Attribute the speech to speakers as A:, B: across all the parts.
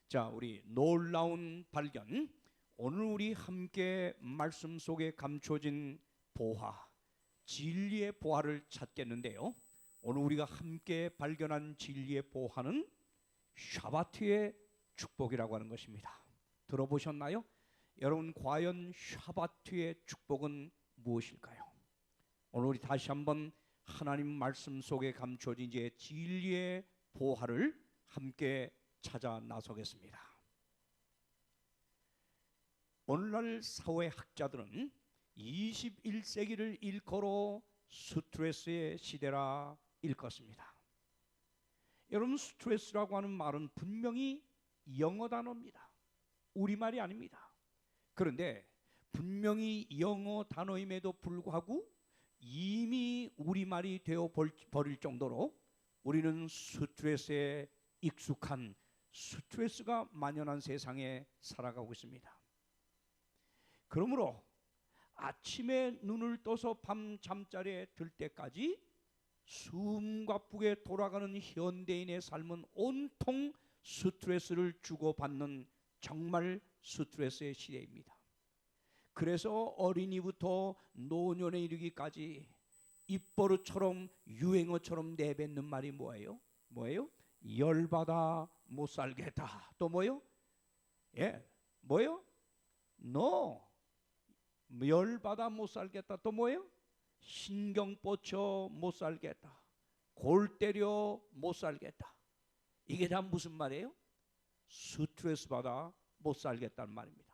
A: 자, 우리 놀라운 발견. 오늘 우리 함께 말씀 속에 감춰진 보화, 진리의 보화를 찾겠는데요. 오늘 우리가 함께 발견한 진리의 보화는 샤바트의 축복이라고 하는 것입니다. 들어보셨나요? 여러분, 과연 샤바트의 축복은 무엇일까요? 오늘 우리 다시 한번 하나님 말씀 속에 감춰진 이제 진리의 보화를 함께 찾아 나서겠습니다. 오늘날 사회학자들은 21세기를 일컬어 스트레스의 시대라 일컫습니다. 여러분, 스트레스라고 하는 말은 분명히 영어 단어입니다. 우리말이 아닙니다. 그런데 분명히 영어 단어임에도 불구하고 이미 우리말이 되어 버릴 정도로 우리는 스트레스에 익숙한, 스트레스가 만연한 세상에 살아가고 있습니다. 그러므로 아침에 눈을 떠서 밤 잠자리에 들 때까지 숨가쁘게 돌아가는 현대인의 삶은 온통 스트레스를 주고받는 정말 스트레스의 시대입니다. 그래서 어린이부터 노년에 이르기까지 입버릇처럼 유행어처럼 내뱉는 말이 뭐예요? 열받아 못 살겠다. 또 뭐요? 뭐요? 열받아 못 살겠다. 또 뭐예요? 신경 뻗쳐 못 살겠다. 골 때려 못 살겠다. 이게 다 무슨 말이에요? 스트레스 받아 못 살겠다는 말입니다.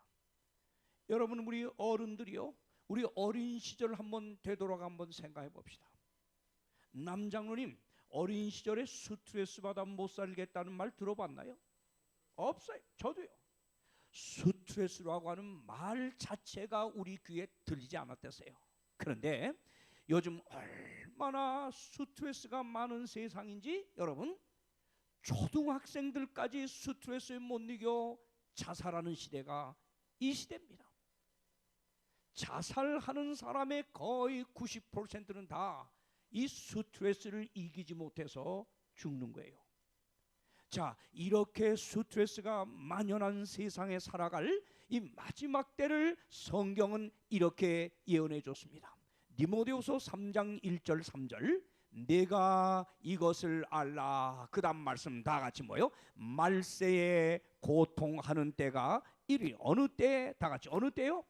A: 여러분, 우리 어른들이요, 우리 어린 시절 한번 되돌아가 한번 생각해 봅시다. 남장로님, 어린 시절에 스트레스 받아 못 살겠다는 말 들어봤나요? 없어요. 저도요. 스트레스라고 하는 말 자체가 우리 귀에 들리지 않았대서요. 그런데 요즘 얼마나 스트레스가 많은 세상인지 여러분, 초등학생들까지 스트레스에 못 이겨 자살하는 시대가 이 시대입니다. 자살하는 사람의 거의 90%는 다 이 스트레스를 이기지 못해서 죽는 거예요. 자, 이렇게 스트레스가 만연한 세상에 살아갈 이 마지막 때를 성경은 이렇게 예언해 줬습니다. 디모데후서 3장 1절 3절, 내가 이것을 알라. 그 다음 말씀 다 같이 뭐요? 말세에 고통하는 때가 이리. 어느 때? 다 같이 어느 때요?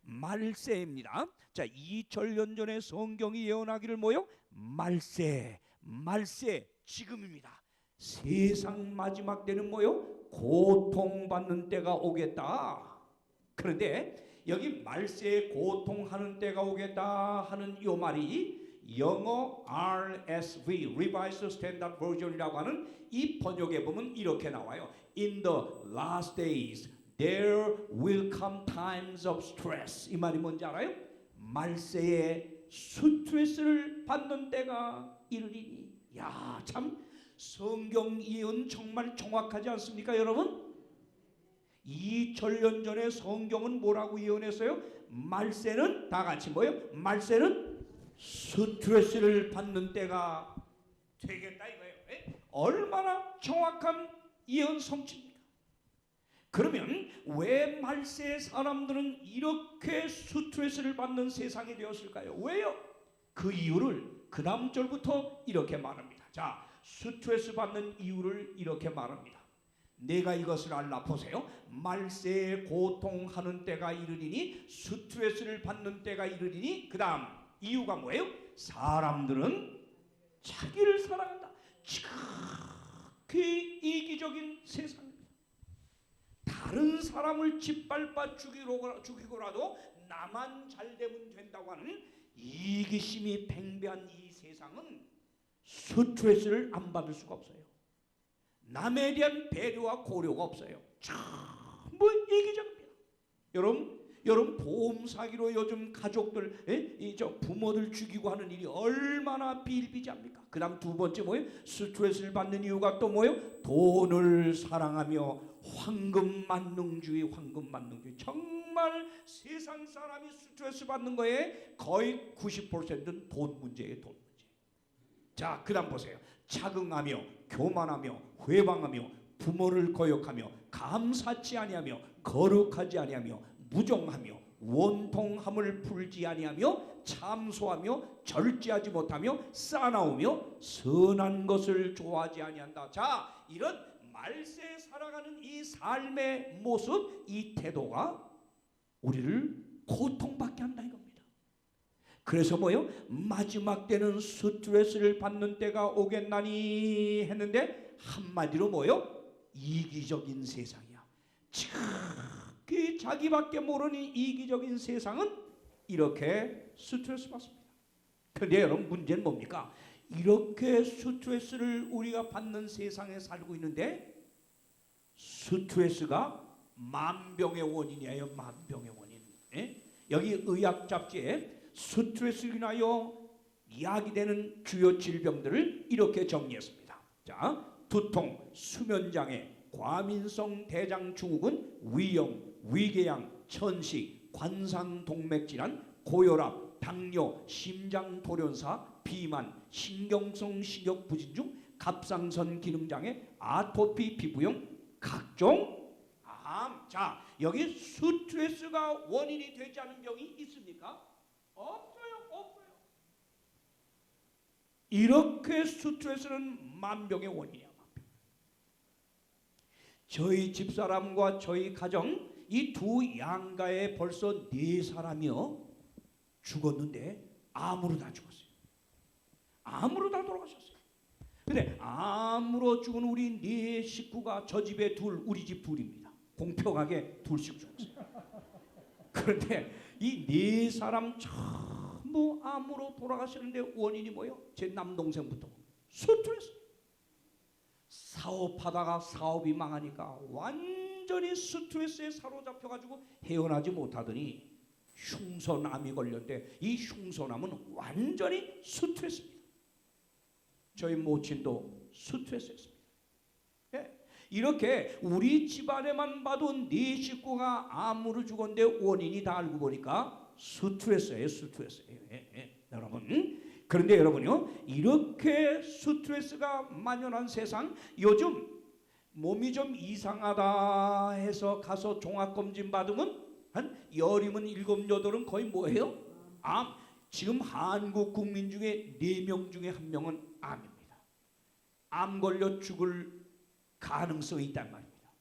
A: 말세입니다. 자, 2000년 전에 성경이 예언하기를 뭐요? 말세 지금입니다. 세상 마지막 때는 뭐요? 고통받는 때가 오겠다. 그런데 여기 말세에 고통하는 때가 오겠다 하는 이 말이 영어 RSV, Revised Standard Version이라고 하는 이 번역에 보면 이렇게 나와요. In the last days there will come times of stress. 이 말이 뭔지 알아요? 말세에 스트레스를 받는 때가 이르리니. 야, 참 성경 예언 정말 정확하지 않습니까, 여러분? 2000년 전에 성경은 뭐라고 예언했어요? 말세는 다 같이 뭐예요? 말세는 스트레스를 받는 때가 되겠다 이거예요. 얼마나 정확한 예언 성취입니까? 그러면 왜 말세의 사람들은 이렇게 스트레스를 받는 세상이 되었을까요? 왜요? 그 이유를 그 다음 절부터 이렇게 말합니다. 자, 스트레스 받는 이유를 이렇게 말합니다. 내가 이것을 알라. 보세요. 말세에 고통하는 때가 이르리니, 스트레스를 받는 때가 이르리니, 그 다음 이유가 뭐예요? 사람들은 자기를 사랑한다. 지극히 이기적인 세상입니다. 다른 사람을 짓밟아 죽이고라도 나만 잘 되면 된다고 하는 이기심이 팽배한 이 세상은 스트레스를 안 받을 수가 없어요. 남에 대한 배려와 고려가 없어요. 전부 이기적입니다. 여러분 보험 사기로 요즘 가족들, 부모들 죽이고 하는 일이 얼마나 비일비재합니까? 그 다음 두 번째 뭐예요? 스트레스를 받는 이유가 또 뭐예요? 돈을 사랑하며 황금만능주의. 정말 세상 사람이 스트레스 받는 거에 거의 90%는 돈 문제예요. 돈 문제. 자, 그 다음 보세요. 자긍하며 교만하며 회방하며 부모를 거역하며 감사치 아니하며 거룩하지 아니하며 무정하며 원통함을 풀지 아니하며 참소하며 절제하지 못하며 싸나우며 선한 것을 좋아하지 아니한다. 자, 이런 말세에 살아가는 이 삶의 모습, 이 태도가 우리를 고통받게 한다 이겁니다. 그래서 뭐요? 마지막 때는 스트레스를 받는 때가 오겠나니 했는데 한마디로 뭐요? 이기적인 세상이야. 그 자기밖에 모르는 이기적인 세상은 이렇게 스트레스 받습니다. 그런데 여러분, 문제는 뭡니까? 이렇게 스트레스를 우리가 받는 세상에 살고 있는데 스트레스가 만병의 원인이에요. 만병의 원인. 예? 여기 의학 잡지에 스트레스로 인하여 야기되는 주요 질병들을 이렇게 정리했습니다. 자, 두통, 수면장애, 과민성 대장증후군, 위염, 위궤양, 천식, 관상동맥질환, 고혈압, 당뇨, 심장돌연사, 비만, 신경성 식욕부진증, 갑상선 기능장애, 아토피 피부염, 각종 암. 자, 여기 스트레스가 원인이 되지 않은 병이 있습니까? 없어요. 없어요. 이렇게 스트레스는 만병의 원인이야. 만병. 저희 집사람과 저희 가정 이 두 양가에 벌써 4사람이요 죽었는데 암으로 다 죽었어요. 암으로 다 돌아가셨어요. 근데 암으로 죽은 우리 4 식구가 저 집에 2, 우리 집 2입니다. 공평하게 2씩 죽었어요. 그런데 이 4사람 전부 암으로 돌아가시는데 원인이 뭐예요? 제 남동생부터 스트레스. 사업하다가 사업이 망하니까 완전히 스트레스에 사로잡혀가지고 헤어나지 못하더니 흉선암이 걸렸는데 이 흉선암은 완전히 스트레스입니다. 저희 모친도 스트레스였습니다. 예. 이렇게 우리 집안에만 봐도 4 식구가 암으로 죽었는데 원인이 다 알고 보니까 스트레스예요. 스트레스예요. 예. 여러분, 그런데 여러분요, 이렇게 스트레스가 만연한 세상, 요즘 몸이 좀 이상하다 해서 가서 종합검진 받으면 한 10이면 7, 8은 거의 뭐예요? 암. 지금 한국 국민 중에 4명 중에 1명은 암입니다. 암 걸려 죽을 가능성이 있단 말입니다.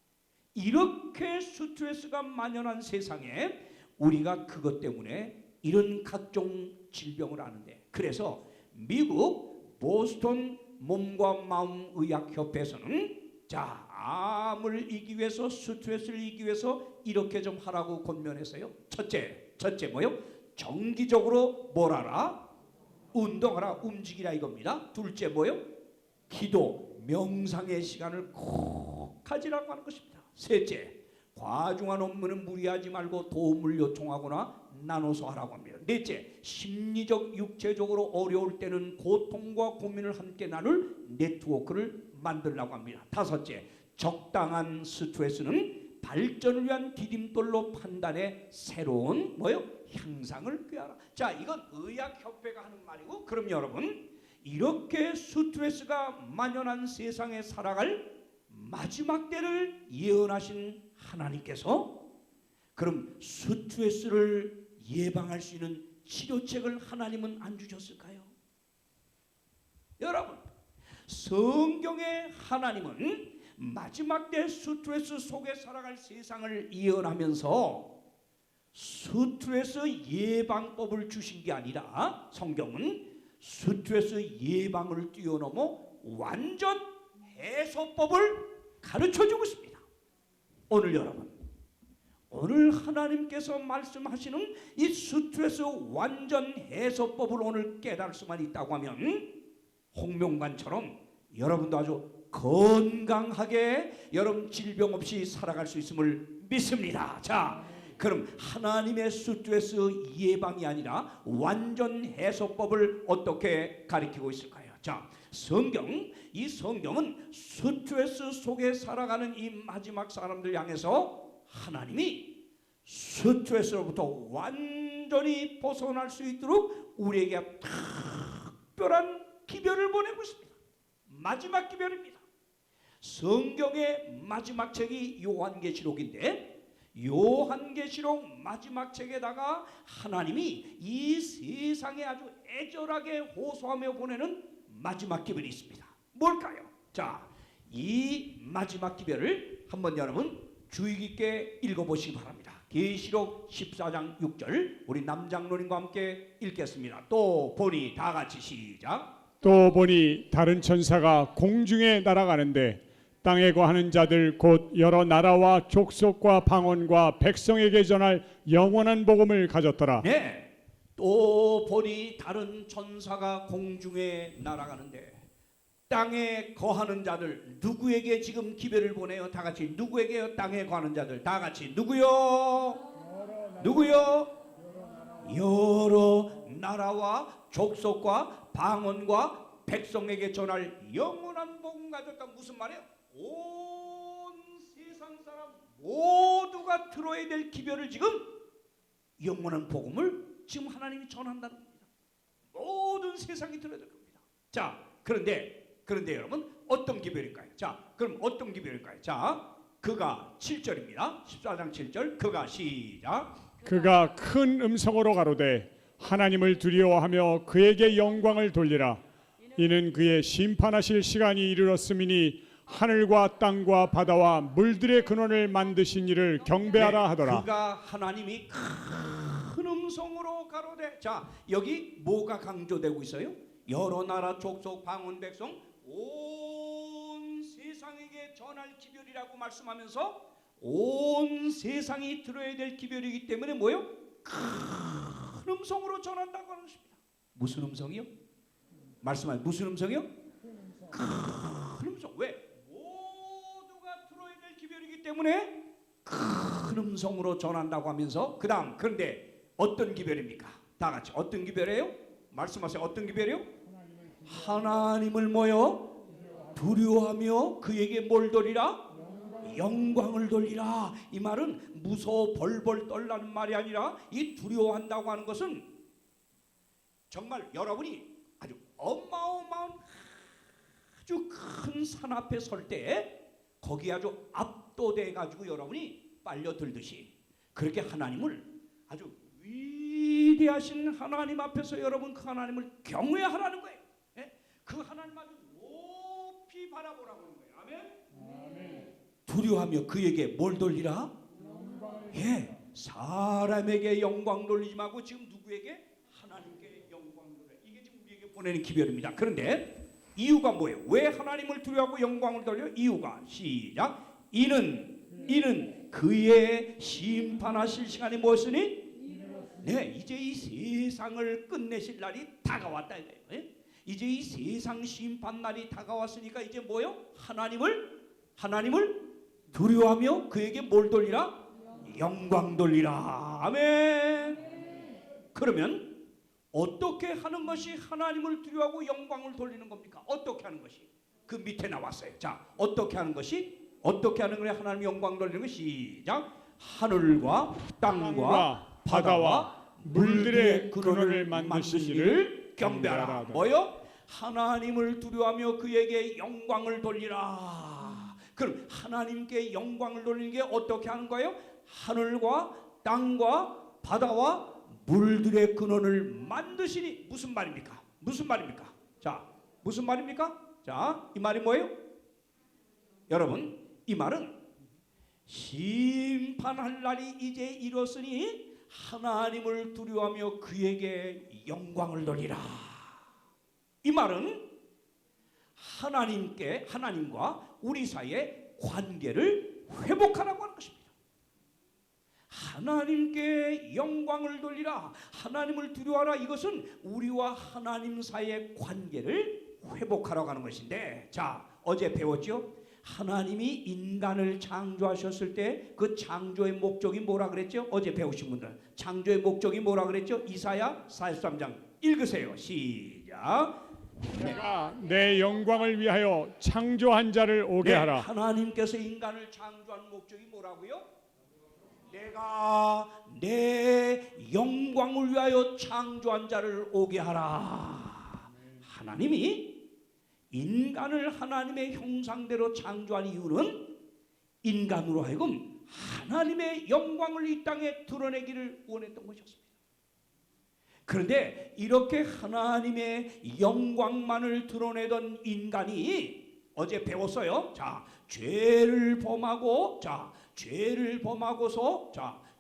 A: 이렇게 스트레스가 만연한 세상에 우리가 그것 때문에 이런 각종 질병을 아는데, 그래서 미국 보스턴 몸과 마음 의학협회에서는 자, 암을 이기기 위해서, 스트레스를 이기기 위해서 이렇게 좀 하라고 권면했어요. 첫째 뭐요? 정기적으로 뭘 하라? 운동하라, 움직이라 이겁니다. 둘째 뭐요? 기도, 명상의 시간을 꼭 가지라고 하는 것입니다. 셋째, 과중한 업무는 무리하지 말고 도움을 요청하거나 나눠서 하라고 합니다. 넷째, 심리적, 육체적으로 어려울 때는 고통과 고민을 함께 나눌 네트워크를 만들라고 합니다. 다섯째, 적당한 스트레스는 발전을 위한 디딤돌로 판단해 새로운 뭐요? 향상을 꾀하라. 자, 이건 의학협회가 하는 말이고, 그럼 여러분, 이렇게 스트레스가 만연한 세상에 살아갈 마지막 때를 예언하신 하나님께서 그럼 스트레스를 예방할 수 있는 치료책을 하나님은 안 주셨을까요? 여러분, 성경의 하나님은 마지막 때 스트레스 속에 살아갈 세상을 예언하면서 스트레스 예방법을 주신 게 아니라 성경은 스트레스 예방을 뛰어넘어 완전 해소법을 가르쳐주고 있습니다. 오늘 여러분, 오늘 하나님께서 말씀하시는 이 스트레스 완전 해소법을 오늘 깨달을 수만 있다고 하면 홍명관처럼 여러분도 아주 건강하게 여러분 질병 없이 살아갈 수 있음을 믿습니다. 자, 그럼 하나님의 스트레스 예방이 아니라 완전 해소법을 어떻게 가리키고 있을까요? 자, 이 성경은 스트레스 속에 살아가는 이 마지막 사람들 향해서 하나님이 스트레스로부터 완전히 벗어날 수 있도록 우리에게 특별한 기별을 보내고 있습니다. 마지막 기별입니다. 성경의 마지막 책이 요한계시록인데 요한계시록 마지막 책에다가 하나님이 이 세상에 아주 애절하게 호소하며 보내는 마지막 기별이 있습니다. 뭘까요? 자, 이 마지막 기별을 한번 여러분 주의 깊게 읽어보시기 바랍니다. 계시록 14장 6절 우리 남장로님과 함께 읽겠습니다. 또 보니 다 같이 시작.
B: 또 보니 다른 천사가 공중에 날아가는데 땅에 거하는 자들 곧 여러 나라와 족속과 방언과 백성에게 전할 영원한 복음을 가졌더라.
A: 네, 또 보니 다른 천사가 공중에 날아가는데 땅에 거하는 자들 누구에게 지금 기별을 보내요? 다 같이 누구에게요? 땅에 거하는 자들 다 같이 누구요? 누구요? 여러 나라와 족속과 방언과 백성에게 전할 영원한 복음 가졌다. 무슨 말이에요? 온 세상 사람 모두가 들어야 될 기별을 지금 영원한 복음을 지금 하나님이 전한다는 겁니다. 모든 세상이 들어야 될 겁니다. 자, 그런데 여러분 어떤 기별일까요? 자, 그럼 어떤 기별일까요? 자, 그가 7절입니다. 14장 7절 그가 시작.
B: 그가 큰 음성으로 가로되 하나님을 두려워하며 그에게 영광을 돌리라. 이는 그의 심판하실 시간이 이르렀음이니 하늘과 땅과 바다와 물들의 근원을 만드신 이를 경배하라 하더라.
A: 그가 하나님이 큰 음성으로 가로되. 자, 여기 뭐가 강조되고 있어요? 여러 나라 족속 방언 백성 온 세상에게 전할 기별이라고 말씀하면서 온 세상이 들어야 될 기별이기 때문에 뭐요? 큰 음성으로 전한다고 하는 것입니다. 무슨 음성이요? 말씀하세요. 무슨 음성이요? 큰 음성. 왜? 모두가 들어야 될 기별이기 때문에 큰 음성으로 전한다고 하면서 그 다음 그런데 어떤 기별입니까? 다 같이 어떤 기별이에요? 말씀하세요. 어떤 기별이요? 하나님을 뭐요? 두려워하며 그에게 뭘 돌리라? 영광을 돌리라. 이 말은 무서워 벌벌 떨라는 말이 아니라 이 두려워한다고 하는 것은 정말 여러분이 아주 어마어마한 아주 큰 산 앞에 설 때 거기 아주 압도돼 가지고 여러분이 빨려들듯이 그렇게 하나님을 아주 위대하신 하나님 앞에서 여러분 그 하나님을 경외하라는 거예요. 예? 그 하나님 아주 높이 바라보라고 하는 거예요. 아멘. 두려워하며 그에게 뭘 돌리라? 예, 사람에게 영광 돌리지 말고 지금 누구에게? 하나님께 영광 돌려. 이게 지금 우리에게 보내는 기별입니다. 그런데 이유가 뭐예요? 왜 하나님을 두려워하고 영광을 돌려? 이유가 시작. 이는 그의 심판하실 시간이 무엇이니? 네, 이제 이 세상을 끝내실 날이 다가왔다 이거예요. 예? 이제 이 세상 심판 날이 다가왔으니까 이제 뭐요? 하나님을 두려워하며 그에게 뭘 돌리라? 영광 돌리라. 아멘. 그러면 어떻게 하는 것이 하나님을 두려워하고 영광을 돌리는 겁니까? 어떻게 하는 것이? 그 밑에 나왔어요. 자, 어떻게 하는 것이? 어떻게 하는 거냐? 하나님 영광 돌리는 것이 시작. 하늘과 땅과 바다와 물들의 근원을 만드신 이를 경배하라. 뭐요? 하나님을 두려워하며 그에게 영광을 돌리라. 그럼 하나님께 영광을 돌리는 게 어떻게 하는 거예요? 하늘과 땅과 바다와 물들의 근원을 만드시니. 무슨 말입니까? 무슨 말입니까? 자, 무슨 말입니까? 자, 이 말이 뭐예요? 여러분, 이 말은 심판할 날이 이제 이뤘으니 하나님을 두려워하며 그에게 영광을 돌리라. 이 말은 하나님과 우리 사이의 관계를 회복하라고 하는 것입니다. 하나님께 영광을 돌리라, 하나님을 두려워하라. 이것은 우리와 하나님 사이의 관계를 회복하라고 하는 것인데, 자, 어제 배웠죠? 하나님이 인간을 창조하셨을 때 그 창조의 목적이 뭐라 그랬죠? 어제 배우신 분들 창조의 목적이 뭐라 그랬죠? 이사야 43장 읽으세요. 시작.
B: 내가 내 영광을 위하여 창조한 자를 오게 하라.
A: 하나님께서 인간을 창조한 목적이 뭐라고요? 내가 내 영광을 위하여 창조한 자를 오게 하라. 하나님이 인간을 하나님의 형상대로 창조한 이유는 인간으로 하여금 하나님의 영광을 이 땅에 드러내기를 원했던 것이었습니다. 그런데 이렇게 하나님의 영광만을 드러내던 인간이 어제 배웠어요. 자, 죄를 범하고서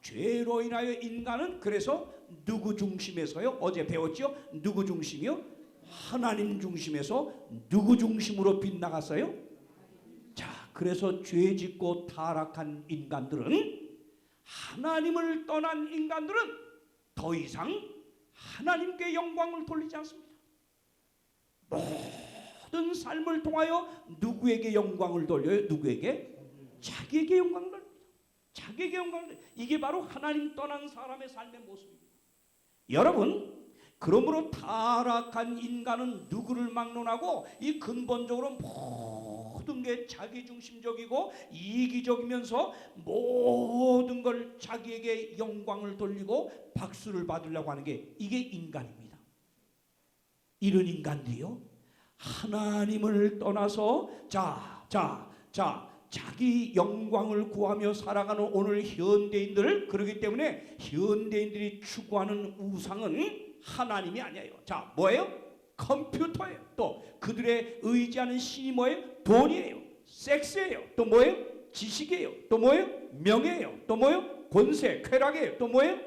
A: 죄로 인하여 인간은 그래서 누구 중심에서요? 어제 배웠죠? 누구 중심이요? 하나님 중심에서 누구 중심으로 빗나갔어요? 자, 그래서 죄 짓고 타락한 인간들은, 하나님을 떠난 인간들은 더 이상 하나님께 영광을 돌리지 않습니다. 모든 삶을 통하여 누구에게 영광을 돌려요? 누구에게? 자기에게 영광을 돌립니다. 자기에게 영광을 돌립니다. 이게 바로 하나님 떠난 사람의 삶의 모습입니다. 여러분, 그러므로 타락한 인간은 누구를 막론하고 이 근본적으로 모든 게 자기중심적이고 이기적이면서 모든 걸 자기에게 영광을 돌리고 박수를 받으려고 하는 게 이게 인간입니다. 이런 인간들이요, 하나님을 떠나서 자기 영광을 구하며 살아가는 오늘 현대인들, 그렇기 때문에 현대인들이 추구하는 우상은 하나님이 아니에요. 자, 뭐예요? 컴퓨터예요. 또 그들의 의지하는 신이 뭐예요? 돈이에요. 섹스예요. 또 뭐예요? 지식이에요. 또 뭐예요? 명예예요. 또 뭐예요? 권세, 쾌락이에요. 또 뭐예요?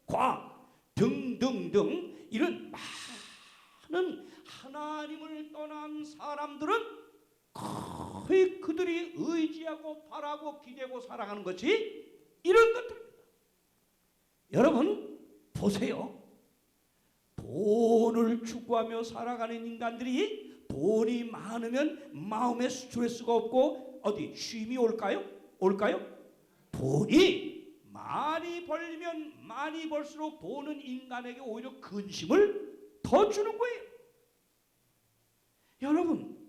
A: 과학 등등등. 이런 많은 하나님을 떠난 사람들은 거의 그들이 의지하고 바라고 기대고 살아가는 것이 이런 것들입니다. 여러분 보세요. 돈을 추구하며 살아가는 인간들이 돈이 많으면 마음에 스트레스가 없고 어디 쉼이 올까요? 돈이 많이 벌리면 많이 벌수록 돈은 인간에게 오히려 근심을 더 주는 거예요. 여러분,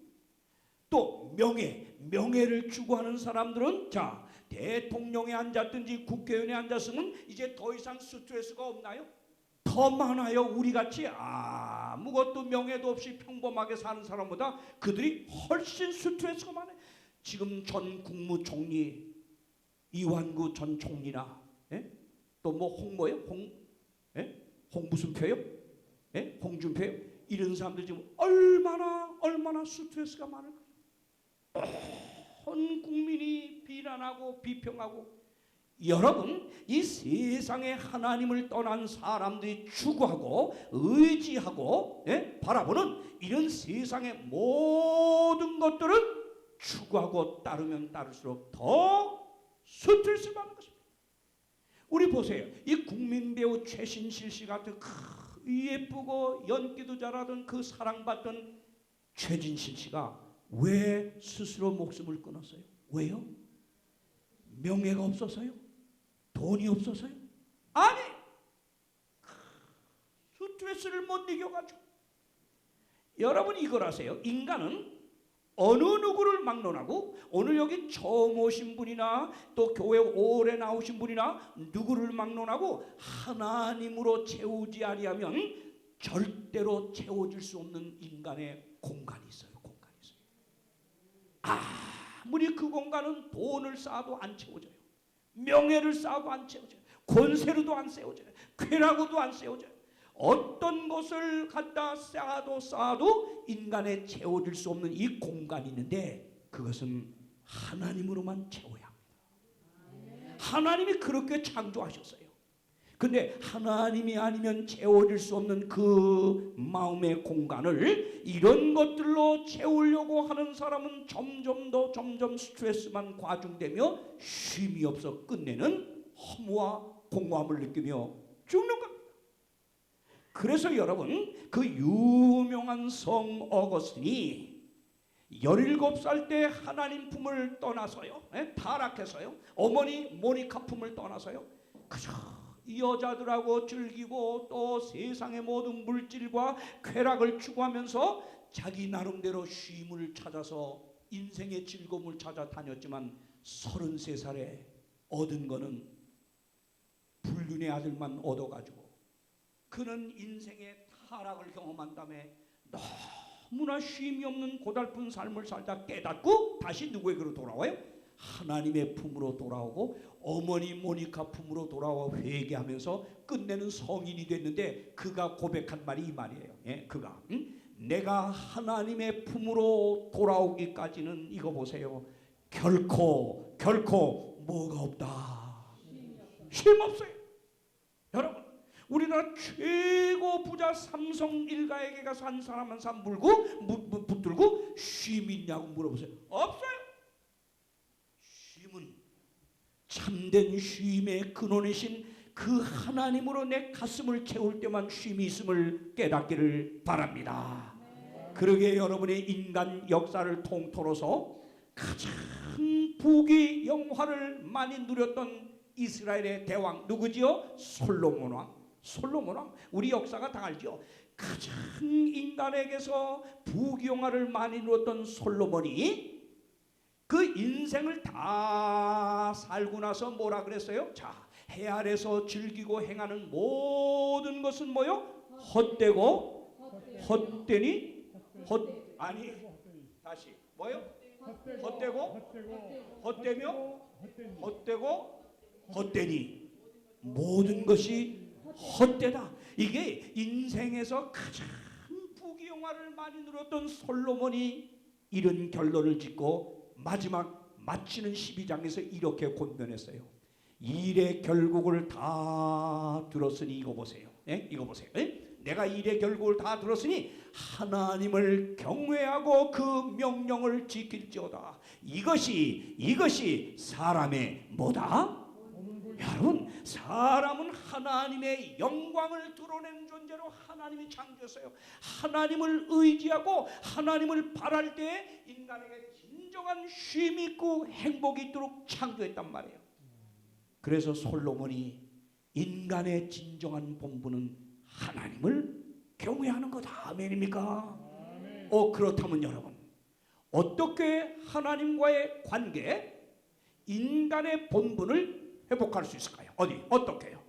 A: 또 명예를 추구하는 사람들은 자, 대통령에 앉았든지 국회의원에 앉았으면 이제 더 이상 스트레스가 없나요? 더 많아요. 우리같이 아무것도 명예도 없이 평범하게 사는 사람보다 그들이 훨씬 스트레스가 많아요. 지금 전 국무총리 이완구 전 총리나 또 뭐 홍뭐요? 홍 무슨 표요? 홍준표요? 이런 사람들 지금 얼마나 스트레스가 많을까요? 온 국민이 비난하고 비평하고. 여러분, 이 세상에 하나님을 떠난 사람들이 추구하고 의지하고 바라보는 이런 세상의 모든 것들은 추구하고 따르면 따를수록 더 스트레스를 받는 것입니다. 우리 보세요. 이 국민배우 최신실 씨 같은 예쁘고 연기도 잘하던 그 사랑받던 최진실 씨가 왜 스스로 목숨을 끊었어요? 왜요? 명예가 없어서요? 돈이 없어서요? 아니, 스트레스를 못 이겨가지고. 여러분 이걸 아세요? 인간은 어느 누구를 막론하고, 오늘 여기 처음 오신 분이나 또 교회 오래 나오신 분이나 누구를 막론하고 하나님으로 채우지 아니하면 절대로 채워질 수 없는 인간의 공간이 있어요. 아무리 그 공간은 돈을 쌓아도 안 채워져요. 명예를 쌓아도 안 채워져요. 권세로도 안 채워져요. 쾌락으로도 안 채워져요. 어떤 것을 갖다 쌓아도 인간에 채워질 수 없는 이 공간이 있는데 그것은 하나님으로만 채워야 합니다. 하나님이 그렇게 창조하셨어요. 근데 하나님이 아니면 채워질 수 없는 그 마음의 공간을 이런 것들로 채우려고 하는 사람은 점점 스트레스만 과중되며 쉼이 없어 끝내는 허무와 공허함을 느끼며 죽는 겁니다. 그래서 여러분, 그 유명한 성 어거스틴이 17살 때 하나님 품을 떠나서요, 타락해서요, 어머니 모니카 품을 떠나서요, 그저 이 여자들하고 즐기고 또 세상의 모든 물질과 쾌락을 추구하면서 자기 나름대로 쉼을 찾아서 인생의 즐거움을 찾아 다녔지만 33살에 얻은 거는 불륜의 아들만 얻어가지고 그는 인생의 타락을 경험한 다음에 너무나 쉼이 없는 고달픈 삶을 살다 깨닫고 다시 누구에게로 돌아와요? 하나님의 품으로 돌아오고 어머니 모니카 품으로 돌아와 회개하면서 끝내는 성인이 됐는데 그가 고백한 말이 이 말이에요. 예, 그가 내가 하나님의 품으로 돌아오기까지는 이거 보세요. 결코 뭐가 없다. 쉼 없어요. 여러분, 우리나라 최고 부자 삼성 일가에게 가서 한 사람 한 사람 붙들고 쉼 있냐고 물어보세요. 없어요. 쉼은 참된 쉼의 근원이신 그 하나님으로 내 가슴을 채울 때만 쉼이 있음을 깨닫기를 바랍니다. 그러기에 여러분의 인간 역사를 통틀어서 가장 부귀 영화를 많이 누렸던 이스라엘의 대왕 누구지요? 솔로몬 왕. 솔로몬 왕. 우리 역사가 다 알죠. 가장 인간에게서 부귀 영화를 많이 누렸던 솔로몬이 그 인생을 다 살고 나서 뭐라 그랬어요? 자, 해 아래서 즐기고 행하는 모든 것은 뭐요? 헛되고 헛되니 아니 다시 뭐요? 헛되고 헛되며 헛되고 헛되니 모든 것이 헛되다. 이게 인생에서 가장 부귀영화를 많이 누렸던 솔로몬이 이런 결론을 짓고 마지막 마치는 12장에서 이렇게 권면했어요. 일의 결국을 다 들었으니 이거 보세요. 예? 이거 보세요. 예? 내가 일의 결국을 다 들었으니 하나님을 경외하고 그 명령을 지킬지어다. 이것이 사람의 뭐다? 여러분, 사람은 하나님의 영광을 드러내는 존재로 하나님이 창조했어요. 하나님을 의지하고 하나님을 바랄 때 인간에게 진정한 쉼이 있고 행복이 있도록 창조했단 말이에요. 그래서 솔로몬이 인간의 진정한 본분은 하나님을 경외하는 거다. 아멘입니까? 그렇다면 여러분, 어떻게 하나님과의 관계, 인간의 본분을 회복할 수 있을까요? 어떻게요?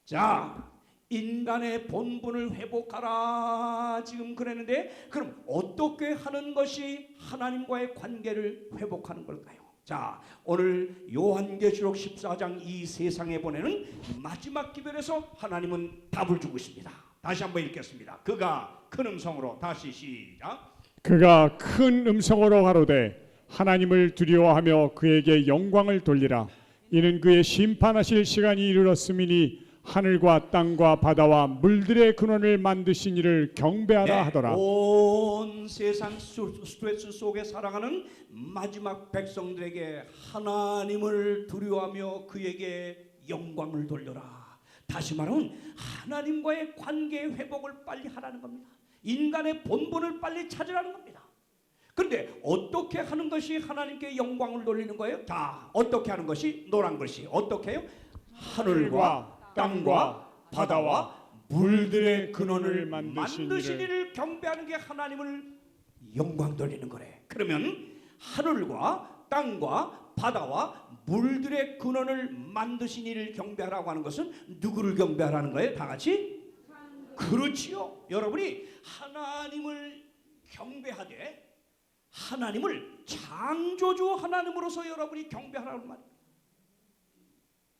A: 자, 인간의 본분을 회복하라 지금 그랬는데, 그럼 어떻게 하는 것이 하나님과의 관계를 회복하는 걸까요? 자, 오늘 요한계시록 14장 이 세상에 보내는 마지막 기별에서 하나님은 답을 주고 있습니다. 다시 한번 읽겠습니다. 그가 큰 음성으로, 다시 시작.
B: 그가 큰 음성으로 가로되 하나님을 두려워하며 그에게 영광을 돌리라. 이는 그의 심판하실 시간이 이르렀음이니 하늘과 땅과 바다와 물들의 근원을 만드신 이를 경배하라 하더라.
A: 온 세상 스트레스 속에 살아가는 마지막 백성들에게 하나님을 두려워하며 그에게 영광을 돌려라. 다시 말하면 하나님과의 관계 회복을 빨리 하라는 겁니다. 인간의 본분을 빨리 찾으라는 겁니다. 그런데 어떻게 하는 것이 하나님께 영광을 돌리는 거예요? 자, 어떻게 하는 것이? 노란 글씨 어떻게 해요? 하늘과 땅과 바다와 물들의 근원을 만드신 이를 경배하는 게 하나님을 영광 돌리는 거래. 그러면 하늘과 땅과 바다와 물들의 근원을 만드신 이를 경배하라고 하는 것은 누구를 경배하라는 거예요? 다 같이? 그렇지요. 여러분이 하나님을 경배하되 하나님을 창조주 하나님으로서 여러분이 경배하라는 말입니다.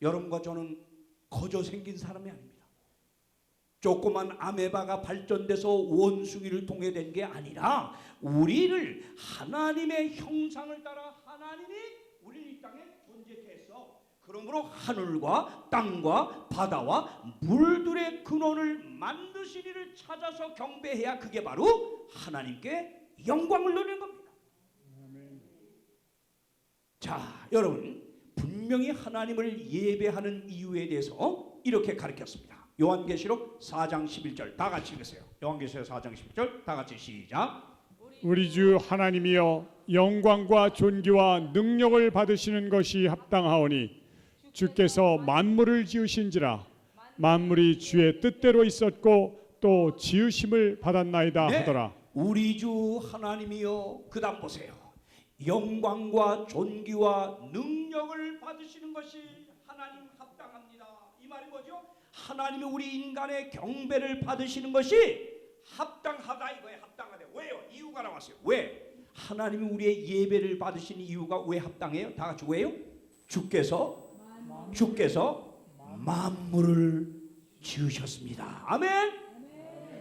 A: 여러분과 저는 거저 생긴 사람이 아닙니다. 조그만 아메바가 발전돼서 원숭이를 통해 된 게 아니라 우리를 하나님의 형상을 따라 하나님이 우리 이 땅에 존재케 했어. 그러므로 하늘과 땅과 바다와 물들의 근원을 만드신 이를 찾아서 경배해야 그게 바로 하나님께 영광을 돌리는 겁니다. 자, 여러분, 분명히 하나님을 예배하는 이유에 대해서 이렇게 가르쳤습니다. 요한계시록 4장 11절 다 같이 읽으세요. 요한계시록 4장 11절 다 같이 시작.
B: 우리 주 하나님이여, 영광과 존귀와 능력을 받으시는 것이 합당하오니 주께서 만물을 지으신지라. 만물이 주의 뜻대로 있었고 또 지으심을 받았나이다 하더라.
A: 우리 주 하나님이여, 그 다음 보세요. 영광과 존귀와 능력을 받으시는 것이 하나님 합당합니다. 이 말이 뭐죠? 하나님이 우리 인간의 경배를 받으시는 것이 합당하다 이거예요. 합당하다. 왜요? 이유가 나왔어요. 왜? 하나님이 우리의 예배를 받으신 이유가 왜 합당해요? 다 같이 왜요? 주께서 만물을 지으셨습니다. 아멘.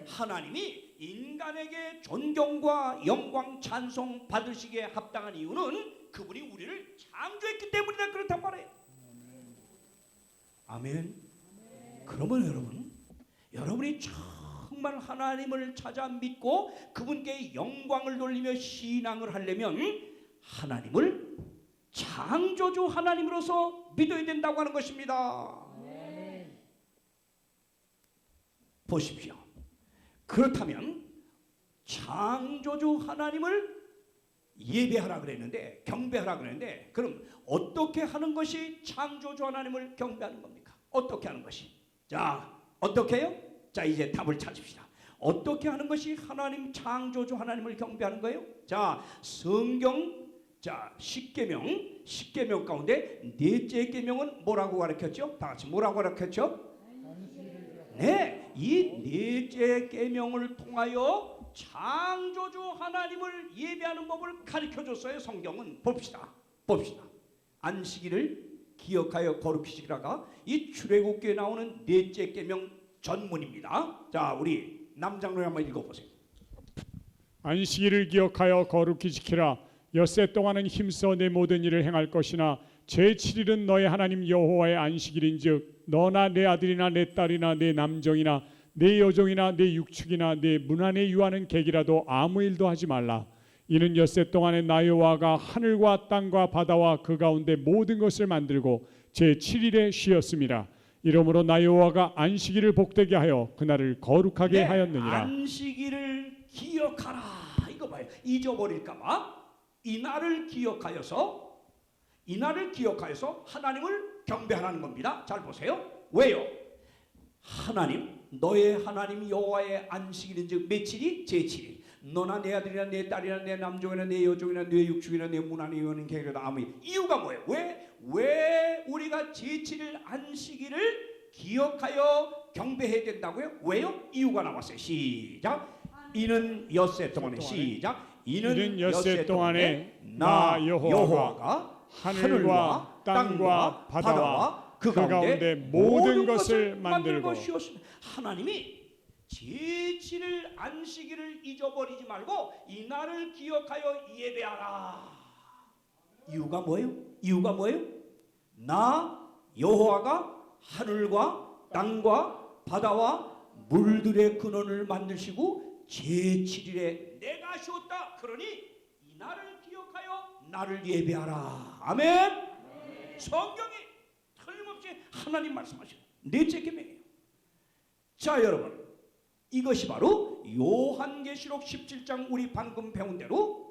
A: 하나님이 인간에게 존경과 영광 찬송 받으시기에 합당한 이유는 그분이 우리를 창조했기 때문이다. 그렇단 말이에요. 아멘. 그러면 여러분이 정말 하나님을 찾아 믿고 그분께 영광을 돌리며 신앙을 하려면 하나님을 창조주 하나님으로서 믿어야 된다고 하는 것입니다. 보십시오. 그렇다면 창조주 하나님을 예배하라 그랬는데, 경배하라 그랬는데, 그럼 어떻게 하는 것이 창조주 하나님을 경배하는 겁니까? 어떻게 하는 것이? 자, 어떻게 해요? 자, 이제 답을 찾읍시다. 어떻게 하는 것이 하나님 창조주 하나님을 경배하는 거예요? 자, 성경 십계명 가운데 넷째 계명은 뭐라고 가르쳤죠? 다 같이 뭐라고 가르쳤죠? 네, 이 넷째 계명을 통하여 창조주 하나님을 예배하는 법을 가르쳐 줬어요. 성경은 봅시다. 안식일을 기억하여 거룩히 지키라가 이 출애굽기에 나오는 넷째 계명 전문입니다. 자, 우리 남장로에 한번 읽어보세요.
B: 안식일을 기억하여 거룩히 지키라. 엿새 동안은 힘써 내 모든 일을 행할 것이나 제7일은 너의 하나님 여호와의 안식일인즉 너나 내 아들이나 내 딸이나 내 남종이나 내 여종이나 내 육축이나 내 문 안에 유하는 객이라도 아무 일도 하지 말라. 이는 엿새 동안에 나 여호와가 하늘과 땅과 바다와 그 가운데 모든 것을 만들고 제7일에 쉬었습니다. 이러므로 나 여호와가 안식일을 복되게 하여 그날을 거룩하게 하였느니라.
A: 안식일을 기억하라. 이거 봐요. 잊어버릴까 봐 이 날을 기억하여서 하나님을 경배하라는 겁니다. 잘 보세요. 왜요? 너의 하나님 여호와의 안식일인즉 며칠이? 제7일. 너나 내 아들이나 내 딸이나 내 남종이나 내 여종이나 내 육축이나 내 문 안에 유하는 객이라도 아무 일. 이유가 뭐예요? 왜 우리가 제7일 안식일을 기억하여 경배해야 된다고요? 왜요? 이유가 나왔어요. 시작. 이는 엿새 동안에 시작. 이는 엿새 동안에 나 여호와가 하늘과 땅과 바다와 그 가운데 모든 것을 만들고 쉬었습니다. 하나님이 제7일 안식일을 잊어버리지 말고 이 날을 기억하여 예배하라. 이유가 뭐예요? 나 여호와가 하늘과 땅과 바다와 물들의 근원을 만드시고 제7일에 내가 쉬었다. 그러니 이 날을 기억하여 나를 예배하라. 아멘. 성경이 틀림없이 하나님 말씀하시고 넷째 계명이에요. 자, 여러분, 이것이 바로 요한계시록 17장 우리 방금 배운 대로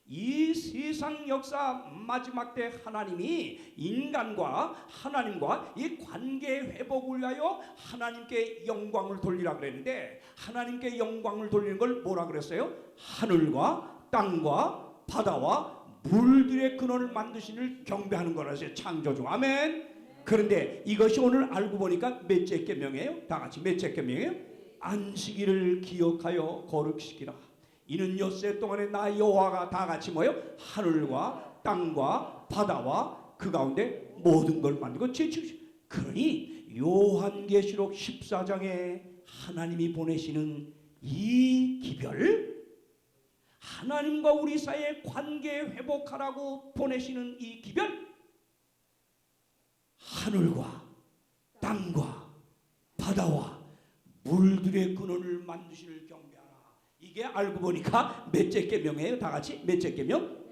A: 이 세상 역사 마지막 때 하나님이 인간과 하나님과 이 관계 회복을 위하여 하나님께 영광을 돌리라 그랬는데, 하나님께 영광을 돌리는 걸 뭐라 그랬어요? 하늘과 땅과 바다와 물들의 근원을 만드시는 경배하는 거라서 창조주. 아멘. 그런데 이것이 오늘 알고 보니까 몇째 계명이에요? 다 같이 몇째 계명이에요? 안식일을 기억하여 거룩시키라. 이는 엿새 동안에 나 여호와가 다 같이 뭐예요? 하늘과 땅과 바다와 그 가운데 모든 걸 만들고 제7일. 그러니 요한계시록 14장에 하나님이 보내시는 이 기별, 하나님과 우리 사이의 관계 회복하라고 보내시는 이 기별, 하늘과 땅과 바다와 물들의 근원을 만드시는 경배하라. 이게 알고 보니까 몇째 계명이에요? 다 같이 몇째 계명?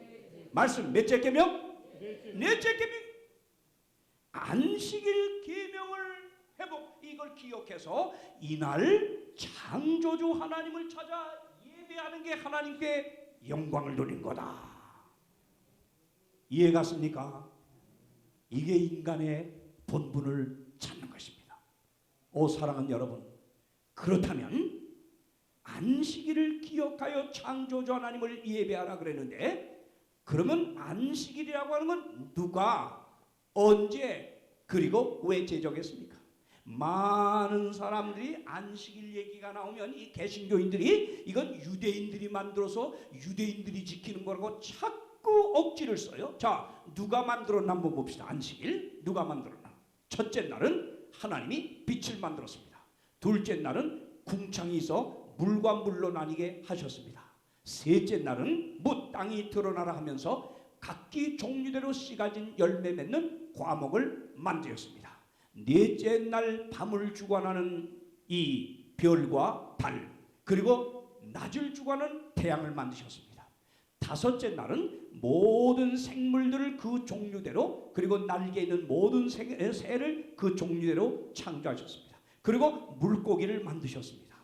A: 말씀 몇째 계명? 넷째 계명. 안식일 계명을 회복, 이걸 기억해서 이날 창조주 하나님을 찾아 예배하는 게 하나님께 영광을 돌린 거다. 이해 갔습니까? 이게 인간의 본분을 찾는 것입니다. 오 사랑하는 여러분, 그렇다면 안식일을 기억하여 창조주 하나님을 예배하라 그랬는데, 그러면 안식일이라고 하는 건 누가, 언제, 그리고 왜 제정했습니까? 많은 사람들이 안식일 얘기가 나오면 이 개신교인들이 이건 유대인들이 만들어서 유대인들이 지키는 거라고 자꾸 억지를 써요. 자, 누가 만들었나 한번 봅시다. 안식일 누가 만들었나? 첫째 날은 하나님이 빛을 만들었습니다. 둘째 날은 궁창이 있어 물과 물로 나뉘게 하셨습니다. 셋째 날은 땅이 드러나라 하면서 각기 종류대로 씨 가진 열매 맺는 과목을 만들었습니다. 넷째 날 밤을 주관하는 이 별과 달, 그리고 낮을 주관하는 태양을 만드셨습니다. 다섯째 날은 모든 생물들을 그 종류대로, 그리고 날개 있는 모든 새를 그 종류대로 창조하셨습니다. 그리고 물고기를 만드셨습니다.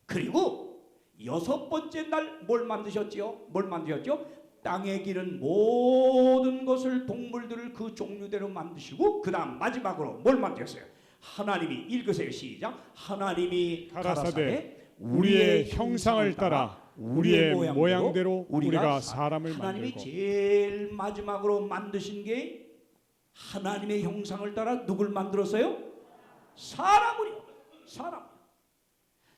A: 그리고 여섯 번째 날 뭘 만드셨지요? 뭘 만드셨죠? 땅에 기는 모든 것을, 동물들을 그 종류대로 만드시고, 그 다음 마지막으로 뭘 만드셨어요? 하나님이, 읽으세요. 시작. 하나님이 가라사대
B: 우리의 형상을 따라 우리의 모양대로 우리가 사람을
A: 하나님이
B: 만들고.
A: 제일 마지막으로 만드신 게 하나님의 형상을 따라 누굴 만들었어요? 사람을요. 사람.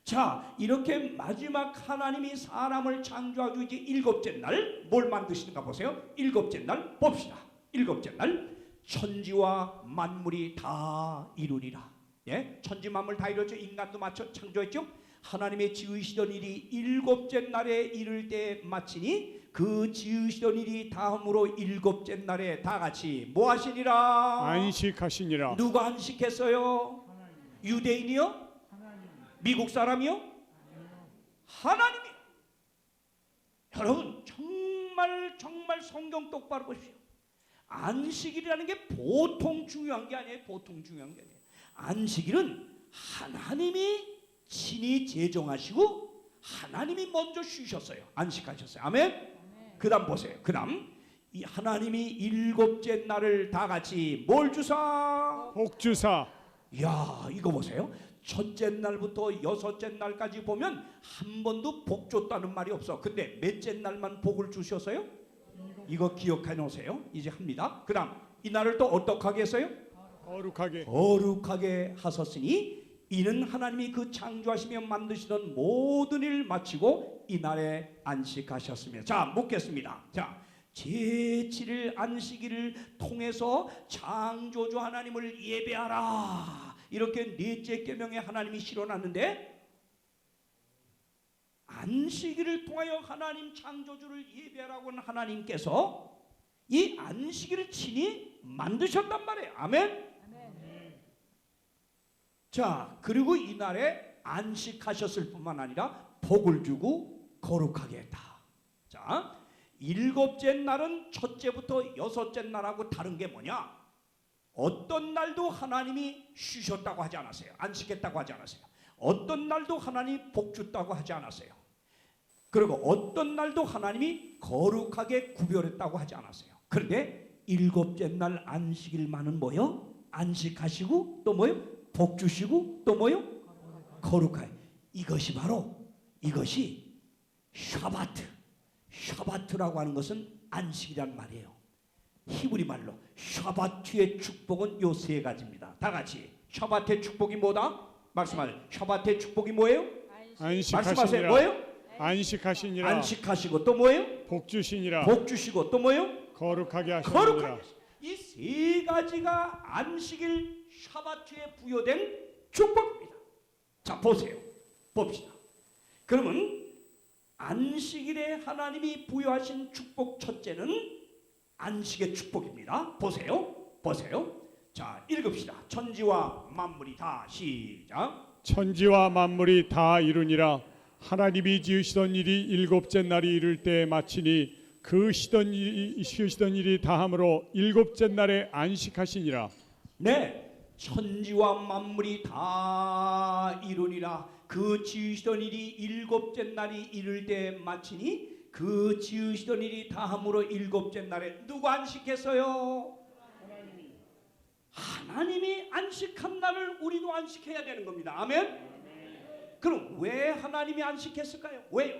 A: 자, 이렇게 마지막 하나님이 사람을 창조하고 이제 일곱째 날 뭘 만드시는가 보세요. 일곱째 날 봅시다. 일곱째 날 천지와 만물이 다 이루리라. 예? 천지 만물 다 이뤘죠. 인간도 마쳐 창조했죠. 하나님의 지으시던 일이 일곱째 날에 이를 때 마치니 그 지으시던 일이 다음으로 일곱째 날에 다 같이 뭐 하시니라?
B: 안식하시니라.
A: 누가 안식했어요? 유대인이요? 미국 사람이요? 하나님이요. 여러분 정말 성경 똑바로 보십시오. 안식일이라는 게 보통 중요한 게 아니에요. 보통 중요한 게 아니에요. 안식일은 하나님이 친히 제정하시고 하나님이 먼저 쉬셨어요. 안식하셨어요. 아멘. 그 다음 보세요. 그 다음 이 하나님이 일곱째 날을 다 같이 뭘 주사?
B: 복주사.
A: 야, 이거 보세요. 첫째 날부터 여섯째 날까지 보면 한 번도 복 줬다는 말이 없어. 근데 몇째 날만 복을 주셨어요? 이거 기억해 놓으세요. 이제 합니다. 그 다음 이 날을 또 어떻게 했어요? 거룩하게 하셨으니 이는 하나님이 그 창조하시며 만드시던 모든 일 마치고 이 날에 안식하셨으며. 자, 묻겠습니다. 자, 제7일 안식일을 통해서 창조주 하나님을 예배하라, 이렇게 넷째 계명에 하나님이 실어놨는데, 안식일을 통하여 하나님 창조주를 예배하라고 하는 하나님께서 이 안식일을 친히 만드셨단 말이에요. 아멘. 자, 그리고 이날에 안식하셨을 뿐만 아니라 복을 주고 거룩하게 했다. 자, 일곱째 날은 첫째부터 여섯째 날하고 다른 게 뭐냐? 어떤 날도 하나님이 쉬셨다고 하지 않았어요. 안식했다고 하지 않았어요. 어떤 날도 하나님이 복 줬다고 하지 않았어요. 그리고 어떤 날도 하나님이 거룩하게 구별했다고 하지 않았어요. 그런데 일곱째 날 안식일만은 뭐요? 안식하시고 또 뭐요? 복 주시고 또 뭐요? 거룩하게. 이것이 바로, 이것이 샤바트. 샤바트라고 하는 것은 안식이란 말이에요. 히브리 말로 샤바트의 축복은 요 세 가지입니다. 다 같이 샤바트의 축복이 뭐다? 말씀하세요. 샤바트의 축복이 뭐예요? 말씀하세요. 뭐예요?
B: 안식하시니라.
A: 안식하시고 또 뭐예요?
B: 복 주시니라.
A: 복 주시고 또 뭐예요?
B: 거룩하게 하시니라.
A: 이 세 가지가 안식일 샤바트에 부여된 축복입니다. 자, 보세요. 봅시다. 그러면 안식일에 하나님이 부여하신 축복 첫째는 안식의 축복입니다. 보세요. 보세요. 자, 읽읍시다. 천지와 만물이 다, 시작.
B: 천지와 만물이 다 이루니라. 하나님이 지으시던 일이 일곱째 날이 이를 때 마치니 그 쉬시던 일이 다함으로 일곱째 날에 안식하시니라.
A: 네, 천지와 만물이 다 이루니라. 그 지으시던 일이 일곱째 날이 이를 때 마치니 그 지으시던 일이 다함으로 일곱째 날에 누가 안식했어요? 하나님이 안식한 날을 우리도 안식해야 되는 겁니다. 아멘. 그럼 왜 하나님이 안식했을까요? 왜요?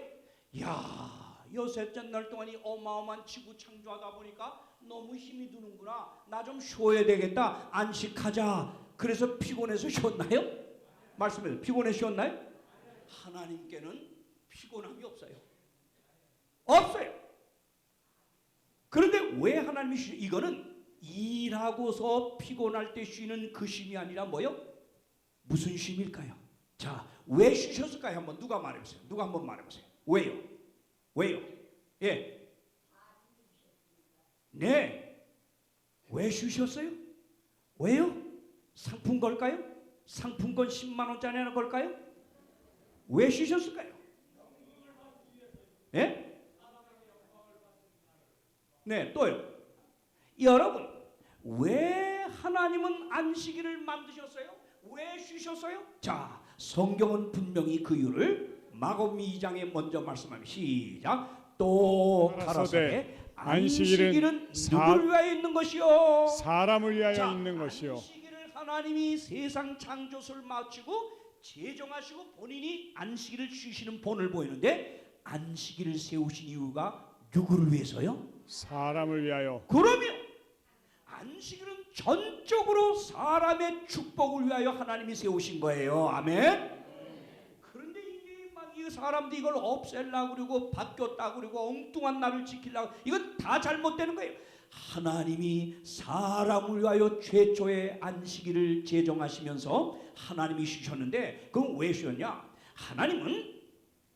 A: 야, 여섯째 날 동안이 어마어마한 지구 창조하다 보니까 너무 힘이 드는구나. 나 좀 쉬어야 되겠다. 안식하자. 그래서 피곤해서 쉬었나요? 말씀해서 피곤해서 쉬었나요? 하나님께는 피곤함이 없어요. 없어요. 그런데 왜 하나님이 이거는 일하고서 피곤할 때 쉬는 그 쉼이 아니라 뭐요? 무슨 쉼일까요? 자, 왜 쉬셨을까요? 한번 누가 말해보세요. 누가 한번 말해보세요. 왜요? 왜요? 예. 네. 왜 쉬셨어요? 왜요? 상품 걸까요? 상품권 10만 원짜리 하나 걸까요? 왜 쉬셨을까요? 예? 네, 또요. 여러분, 왜 하나님은 안식일을 만드셨어요? 왜 쉬셨어요? 자, 성경은 분명히 그 이유를 마가복음 2장에 먼저 말씀합니다. 시작. 또 가라사대 안식일은 누구를 위하여 있는 것이요?
B: 사람을 위하여
A: 자,
B: 있는 것이요.
A: 안식일을 하나님이 세상 창조를 마치고 제정하시고 본인이 안식일을 쉬시는 본을 보이는데 안식일을 세우신 이유가 누구를 위해서요?
B: 사람을 위하여.
A: 그러면 안식일은 전적으로 사람의 축복을 위하여 하나님이 세우신 거예요. 아멘. 그런데 이게 막 이 사람들이 이걸 없애려고 그러고 바뀌었다고 그러고 엉뚱한 날을 지키려고, 이건 다 잘못되는 거예요. 하나님이 사람을 위하여 최초의 안식일을 제정하시면서 하나님이 쉬셨는데, 그건 왜 쉬었냐? 하나님은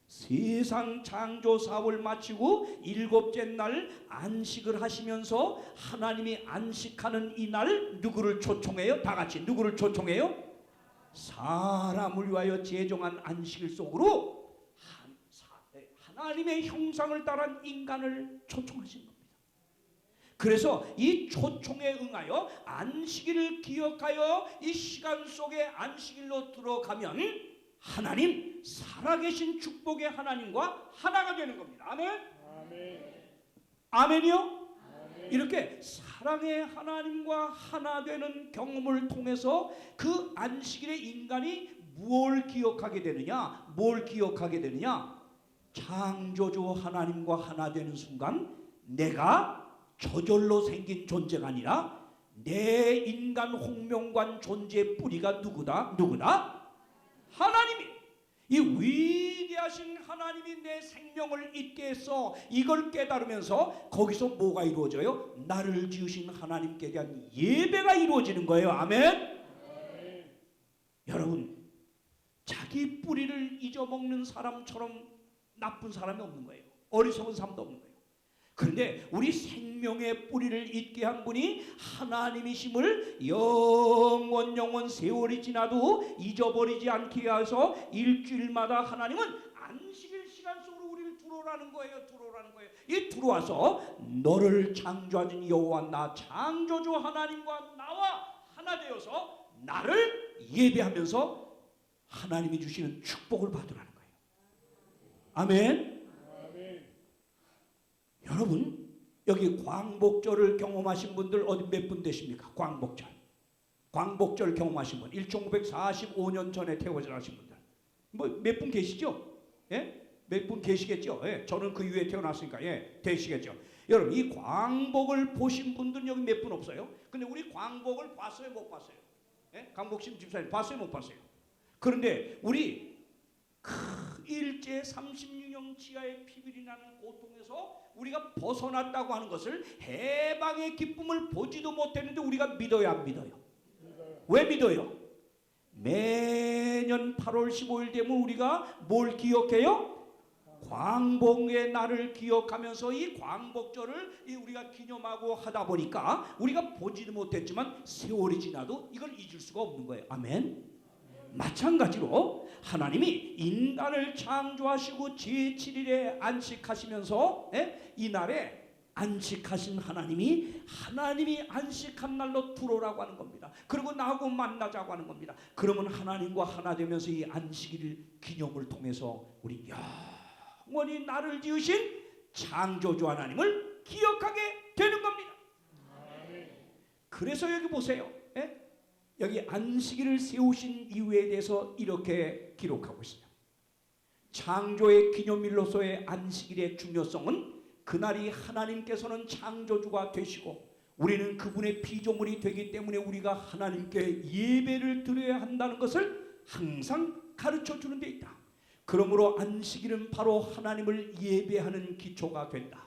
A: 세상 창조 사업을 마치고 일곱째 날 안식을 하시면서 하나님이 안식하는 이 날 누구를 초청해요? 다 같이 누구를 초청해요? 사람을 위하여 제정한 안식일 속으로 하나님의 형상을 따른 인간을 초청하신 겁니다. 그래서 이 초청에 응하여 안식일을 기억하여 이 시간 속에 안식일로 들어가면 하나님, 살아계신 축복의 하나님과 하나가 되는 겁니다. 아멘?
B: 아멘.
A: 아멘이요?
B: 아멘.
A: 이렇게 사랑의 하나님과 하나 되는 경험을 통해서 그 안식일에 인간이 뭘 기억하게 되느냐? 뭘 기억하게 되느냐? 창조주 하나님과 하나 되는 순간 내가 저절로 생긴 존재가 아니라 내 인간 홍명관 존재의 뿌리가 누구다? 하나님이, 이 위대하신 하나님이 내 생명을 있게 해서 이걸 깨달으면서 거기서 뭐가 이루어져요? 나를 지으신 하나님께 대한 예배가 이루어지는 거예요. 아멘? 아멘. 여러분, 자기 뿌리를 잊어먹는 사람처럼 나쁜 사람이 없는 거예요. 어리석은 사람도 없는 거예요. 그런데 우리 생명의 뿌리를 잊게 한 분이 하나님이심을 영원 세월이 지나도 잊어버리지 않게 해서 일주일마다 하나님은 안식일 시간 속으로 우리를 들어오라는 거예요. 이 들어와서 너를 창조하신 여호와 나 창조주 하나님과 나와 하나 되어서 나를 예배하면서 하나님이 주시는 축복을 받으라는 거예요. 아멘. 여러분, 여기 광복절을 경험하신 분들 어디 몇 분 되십니까? 광복절 경험하신 분, 1945년 전에 태어나신 분들 뭐 몇 분 계시죠? 예? 몇 분 계시겠죠? 예? 저는 그 이후에 태어났으니까 예, 되시겠죠? 여러분, 이 광복을 보신 분들은 여기 몇 분 없어요? 근데 우리 광복을 봤어요, 못 봤어요? 예? 강복심 집사님 봤어요, 못 봤어요? 그런데 우리 일제 36년 지하의 피비리 나는 고통에서 우리가 벗어났다고 하는 것을, 해방의 기쁨을 보지도 못했는데 우리가 믿어요, 안 믿어요? 왜 믿어요? 매년 8월 15일 되면 우리가 뭘 기억해요? 광복의 날을 기억하면서 이 광복절을 우리가 기념하고 하다 보니까 우리가 보지도 못했지만 세월이 지나도 이걸 잊을 수가 없는 거예요. 아멘. 마찬가지로 하나님이 인간을 창조하시고 제7일에 안식하시면서 이날에 안식하신 하나님이 안식한 날로 들어오라고 하는 겁니다. 그리고 나하고 만나자고 하는 겁니다. 그러면 하나님과 하나 되면서 이 안식일 기념을 통해서 우리 영원히 나를 지으신 창조주 하나님을 기억하게 되는 겁니다. 그래서 여기 보세요. 여기 안식일을 세우신 이유에 대해서 이렇게 기록하고 있어요. 창조의 기념일로서의 안식일의 중요성은 그날이 하나님께서는 창조주가 되시고 우리는 그분의 피조물이 되기 때문에 우리가 하나님께 예배를 드려야 한다는 것을 항상 가르쳐 주는 데 있다. 그러므로 안식일은 바로 하나님을 예배하는 기초가 된다.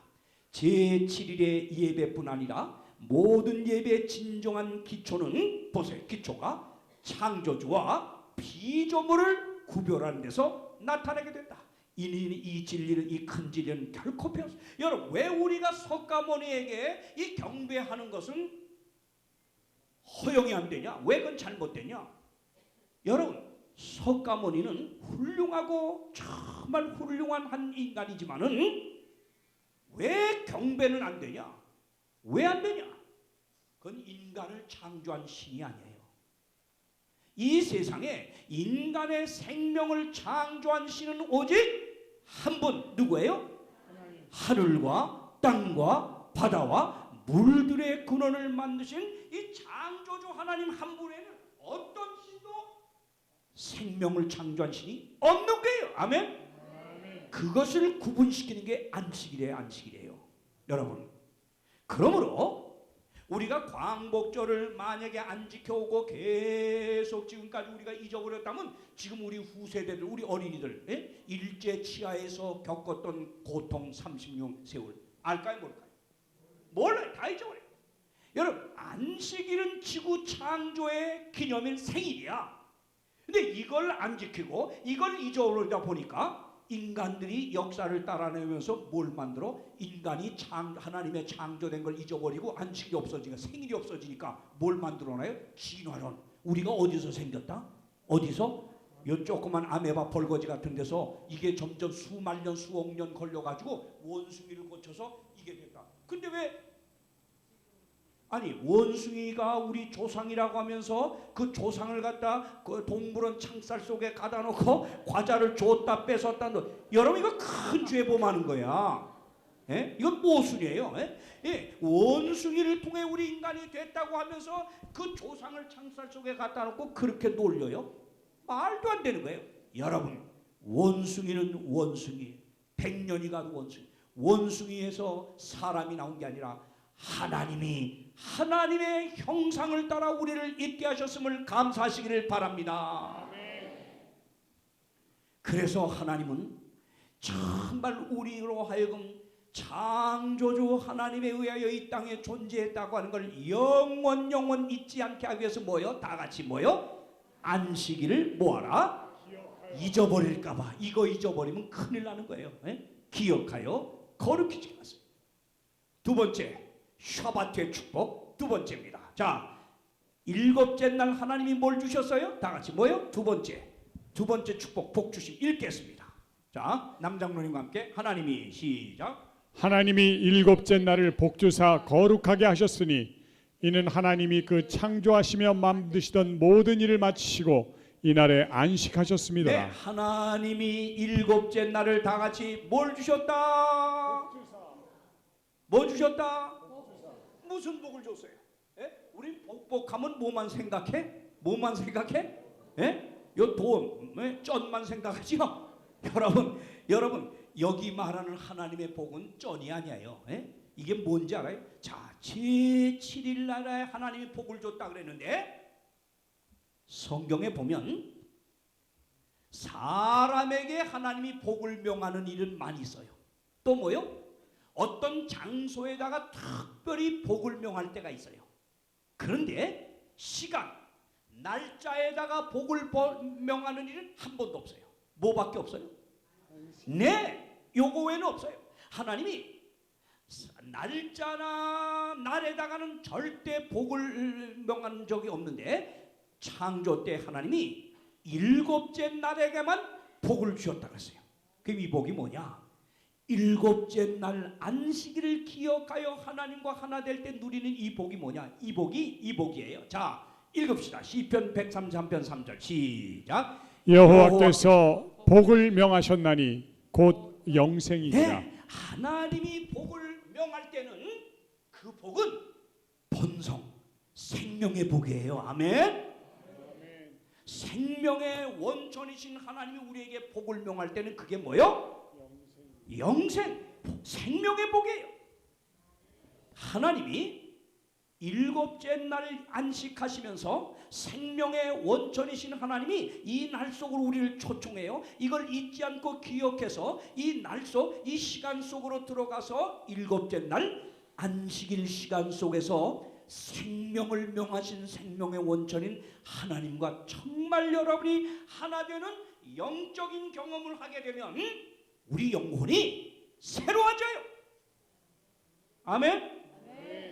A: 제7일의 예배뿐 아니라 모든 예배의 진정한 기초는 보세요. 기초가 창조주와 피조물을 구별하는 데서 나타나게 된다. 이 진리는, 이 큰 진리는 결코 배웠어요. 여러분, 왜 우리가 석가모니에게 이 경배하는 것은 허용이 안 되냐? 왜 그건 잘못되냐? 여러분, 석가모니는 훌륭하고 정말 훌륭한 한 인간이지만은 왜 경배는 안 되냐? 왜 안 되냐? 그건 인간을 창조한 신이 아니에요. 이 세상에 인간의 생명을 창조한 신은 오직 한 분, 누구예요? 하늘과 땅과 바다와 물들의 근원을 만드신 이 창조주 하나님 한 분에는 어떤 신도 생명을 창조한 신이 없는 거예요. 아멘? 그것을 구분시키는 게 안식일이에요. 안식일이에요. 여러분, 그러므로 우리가 광복절을 만약에 안 지켜오고 계속 지금까지 우리가 잊어버렸다면 지금 우리 후세대들, 우리 어린이들, 일제 치하에서 겪었던 고통 30년 세월 알까요? 모를까요? 몰라요. 다 잊어버려요. 여러분, 안식일은 지구 창조의 기념일 생일이야. 근데 이걸 안 지키고 이걸 잊어버리다 보니까 인간들이 역사를 따라내면서 뭘 만들어? 인간이 하나님의 창조된 걸 잊어버리고 안식이 없어지니까, 생일이 없어지니까 뭘 만들어놔요? 진화론. 우리가 어디서 생겼다? 어디서? 요 조그만 아메바 벌거지 같은 데서 이게 점점 수만 년, 수억 년 걸려가지고 원숭이를 거쳐서 이게 됐다. 근데 왜? 아니, 원숭이가 우리 조상이라고 하면서 그 조상을 갖다 그 동물원 창살 속에 가다 놓고 과자를 줬다 뺏었다. 여러분, 이거 큰 죄범하는 거야. 예? 이건 모순이에요. 예? 원숭이를 통해 우리 인간이 됐다고 하면서 그 조상을 창살 속에 갖다 놓고 그렇게 놀려요? 말도 안 되는 거예요. 여러분, 원숭이는 원숭이, 100년이 가도 원숭이. 원숭이에서 사람이 나온 게 아니라 하나님의 형상을 따라 우리를 있게 하셨음을 감사하시기를 바랍니다. 그래서 하나님은 정말 우리로 하여금 창조주 하나님에 의하여 이 땅에 존재했다고 하는 걸 영원 잊지 않게 하기 위해서 뭐요? 다 같이 뭐요? 안식일을 뭐하라? 잊어버릴까봐. 이거 잊어버리면 큰일 나는 거예요. 기억하여 거룩히 지켰어요. 두 번째, 샤바트의 축복 두 번째입니다. 자, 일곱째 날 하나님이 뭘 주셨어요? 다 같이 뭐요? 두 번째 축복, 복 주심 읽겠습니다. 자, 남장로님과 함께 하나님이 시작.
B: 하나님이 일곱째 날을 복주사 거룩하게 하셨으니 이는 하나님이 그 창조하시며 만드시던 모든 일을 마치시고 이날에 안식하셨습니다.
A: 네, 하나님이 일곱째 날을 다 같이 뭘 주셨다? 뭐 주셨다? 무슨 복을 줬어요? 우리 복하면 뭐만 생각해? 뭐만 생각해? 요 돈, 쩐만 생각하죠? 여러분 여기 말하는 하나님의 복은 쩐이 아니에요. 이게 뭔지 알아요? 자, 제7일 날에 하나님이 복을 줬다 그랬는데 성경에 보면 사람에게 하나님이 복을 명하는 일은 많이 있어요. 또 뭐요? 어떤 장소에다가 특별히 복을 명할 때가 있어요. 그런데 시간, 날짜에다가 복을 명하는 일은 한 번도 없어요. 뭐밖에 없어요? 네, 요거 외에는 없어요. 하나님이 날짜나 날에다가는 절대 복을 명한 적이 없는데 창조 때 하나님이 일곱째 날에게만 복을 주셨다 그랬어요. 그럼 이 복이 뭐냐? 일곱째 날 안식일을 기억하여 하나님과 하나 될 때 누리는 이 복이 뭐냐? 이 복이에요. 자, 읽읍시다. 시편 133편 3절 시작.
B: 여호와께서 복을 명하셨나니 곧 영생이니라.
A: 네, 하나님이 복을 명할 때는 그 복은 본성, 생명의 복이에요. 아멘. 생명의 원천이신 하나님이 우리에게 복을 명할 때는 그게 뭐요? 영생, 생명의 복이에요. 하나님이 일곱째 날 안식하시면서 생명의 원천이신 하나님이 이 날 속으로 우리를 초청해요. 이걸 잊지 않고 기억해서 이 날 속, 이 시간 속으로 들어가서 일곱째 날 안식일 시간 속에서 생명을 명하신 생명의 원천인 하나님과 정말 여러분이 하나 되는 영적인 경험을 하게 되면 우리 영혼이 새로워져요. 아멘.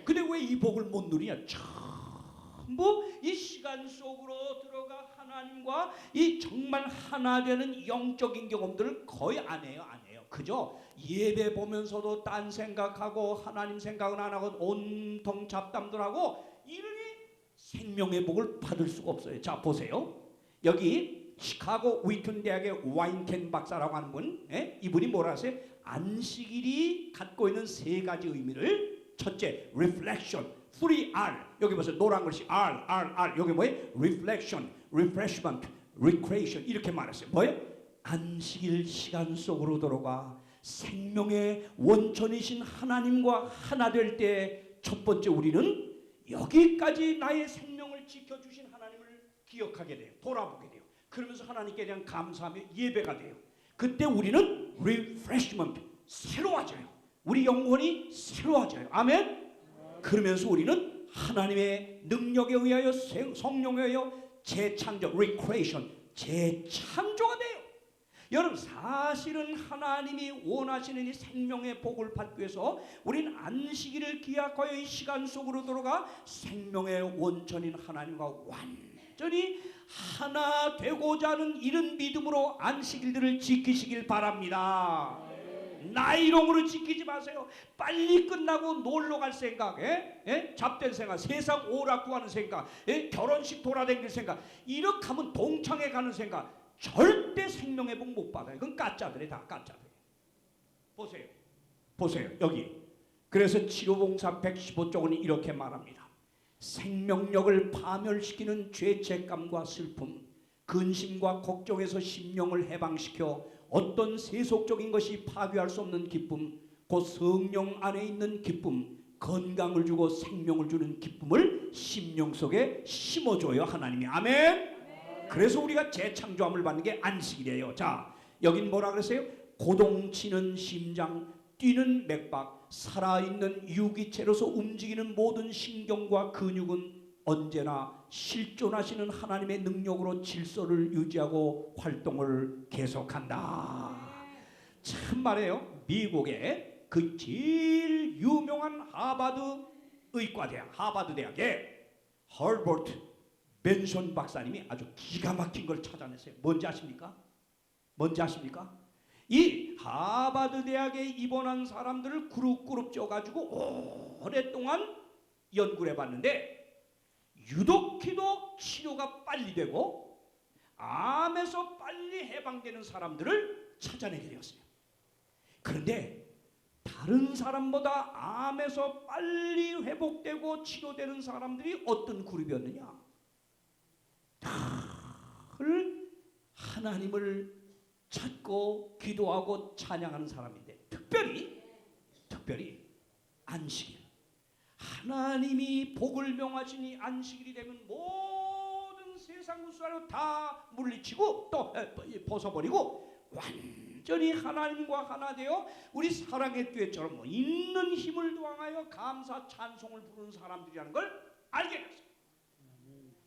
A: 근데 왜 이 복을 못 누리냐? 전부 이 시간 속으로 들어가 하나님과 이 정말 하나 되는 영적인 경험들을 거의 안 해요. 그죠? 예배 보면서도 딴 생각하고 하나님 생각은 안 하고 온통 잡담들 하고 이러니 생명의 복을 받을 수가 없어요. 자, 보세요. 여기 시카고 위튼 대학의 와인켄 박사라고 하는 분, 이분이 뭐라 하세요? 안식일이 갖고 있는 세 가지 의미를, 첫째, reflection, 3R. 여기 보세요. 노란 글씨 R. 여기 뭐예요? reflection, refreshment, recreation. 이렇게 말했어요. 뭐예요? 안식일 시간 속으로 들어가 생명의 원천이신 하나님과 하나 될 때 첫 번째 우리는 여기까지 나의 생명을 지켜주신 하나님을 기억하게 돼요. 돌아보게 돼요. 그러면서 하나님께 대한 감사하며 예배가 돼요. 그때 우리는 refreshment, 새로워져요. 우리 영혼이 새로워져요. 아멘. 그러면서 우리는 하나님의 능력에 의하여 성령에 의하여 재창조, recreation, 재창조가 돼요. 여러분, 사실은 하나님이 원하시는 이 생명의 복을 받기 위해서 우리는 안식일을 기약하여 이 시간 속으로 들어가 생명의 원천인 하나님과 완전히 하나 되고자 하는 이런 믿음으로 안식일들을 지키시길 바랍니다. 나이롱으로 지키지 마세요. 빨리 끝나고 놀러 갈 생각, 잡된 생각, 세상 오락구하는 생각, 결혼식 돌아다닐 생각, 이렇게 하면 동창회 가는 생각, 절대 생명의 복 못 받아요. 그건 가짜들이 다 가짜들. 보세요 여기. 그래서 치료봉사 115쪽은 이렇게 말합니다. 생명력을 파멸시키는 죄책감과 슬픔, 근심과 걱정에서 심령을 해방시켜 어떤 세속적인 것이 파괴할 수 없는 기쁨, 곧 성령 안에 있는 기쁨, 건강을 주고 생명을 주는 기쁨을 심령 속에 심어줘요, 하나님이. 아멘. 그래서 우리가 재창조함을 받는 게 안식일이에요. 자, 여긴 뭐라 그랬어요? 고동치는 심장, 뛰는 맥박, 살아있는 유기체로서 움직이는 모든 신경과 근육은 언제나 실존하시는 하나님의 능력으로 질서를 유지하고 활동을 계속한다. 참 말이에요. 미국의 그 제일 유명한 하버드 의과대학, 하버드 대학의 허버트 맨션 박사님이 아주 기가 막힌 걸 찾아냈어요. 뭔지 아십니까? 이 하버드 대학에 입원한 사람들을 그룹 쪄가지고 오랫동안 연구를 해봤는데 유독히도 치료가 빨리 되고 암에서 빨리 해방되는 사람들을 찾아내게 되었어요. 그런데 다른 사람보다 암에서 빨리 회복되고 치료되는 사람들이 어떤 그룹이었느냐? 늘 하나님을 찾고 기도하고 찬양하는 사람인데 특별히 안식일, 하나님이 복을 명하시니 안식일이 되면 모든 세상 무수하고 다 물리치고 또 벗어버리고 완전히 하나님과 하나 되어 우리 사랑의 듀엣처럼 있는 힘을 도항하여 감사 찬송을 부르는 사람들이라는 걸 알게 됐어요.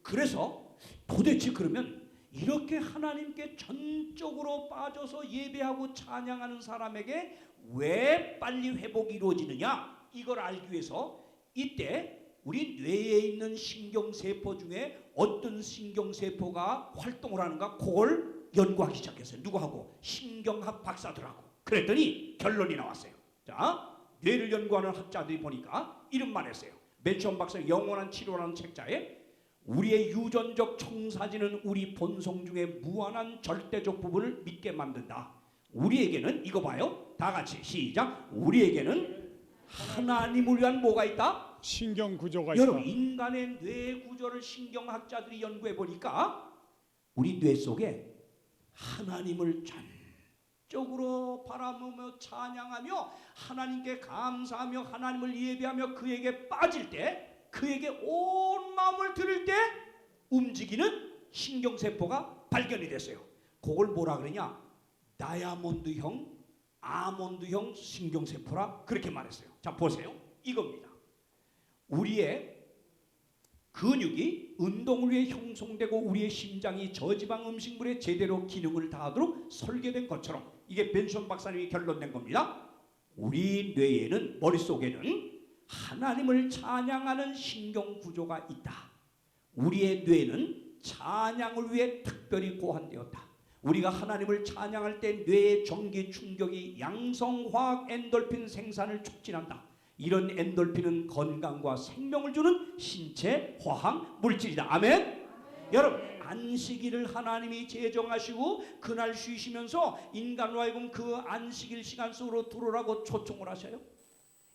A: 그래서 도대체 그러면 이렇게 하나님께 전적으로 빠져서 예배하고 찬양하는 사람에게 왜 빨리 회복이 이루어지느냐, 이걸 알기 위해서 이때 우리 뇌에 있는 신경세포 중에 어떤 신경세포가 활동을 하는가, 그걸 연구하기 시작했어요. 누구하고? 신경학 박사들하고. 그랬더니 결론이 나왔어요. 자, 뇌를 연구하는 학자들이 보니까 이름만 했어요. 맨션 박사 영원한 치료라는 책자에 우리의 유전적 청사진은 우리 본성 중에 무한한 절대적 부분을 믿게 만든다. 우리에게는, 이거 봐요, 다 같이 시작. 우리에게는 하나님을 위한 뭐가 있다?
B: 신경 구조가
A: 여러분,
B: 있다.
A: 인간의 뇌 구조를 신경학자들이 연구해 보니까 우리 뇌 속에 하나님을 전적으로 바라보며 찬양하며 하나님께 감사하며 하나님을 예배하며 그에게 빠질 때 그에게 온 마음을 들일 때 움직이는 신경세포가 발견이 됐어요. 그걸 뭐라 그러냐? 다이아몬드형, 아몬드형 신경세포라 그렇게 말했어요. 자, 보세요. 이겁니다. 우리의 근육이 운동을 위해 형성되고 우리의 심장이 저지방 음식물에 제대로 기능을 다하도록 설계된 것처럼, 이게 벤션 박사님이 결론낸 겁니다. 우리 뇌에는, 머릿속에는 하나님을 찬양하는 신경 구조가 있다. 우리의 뇌는 찬양을 위해 특별히 고안되었다. 우리가 하나님을 찬양할 때 뇌의 전기 충격이 양성화학 엔돌핀 생산을 촉진한다. 이런 엔돌핀은 건강과 생명을 주는 신체 화학 물질이다. 아멘? 여러분, 안식일을 하나님이 제정하시고 그날 쉬시면서 인간으로 하여금 그 안식일 시간 속으로 들어오라고 초청을 하셔요.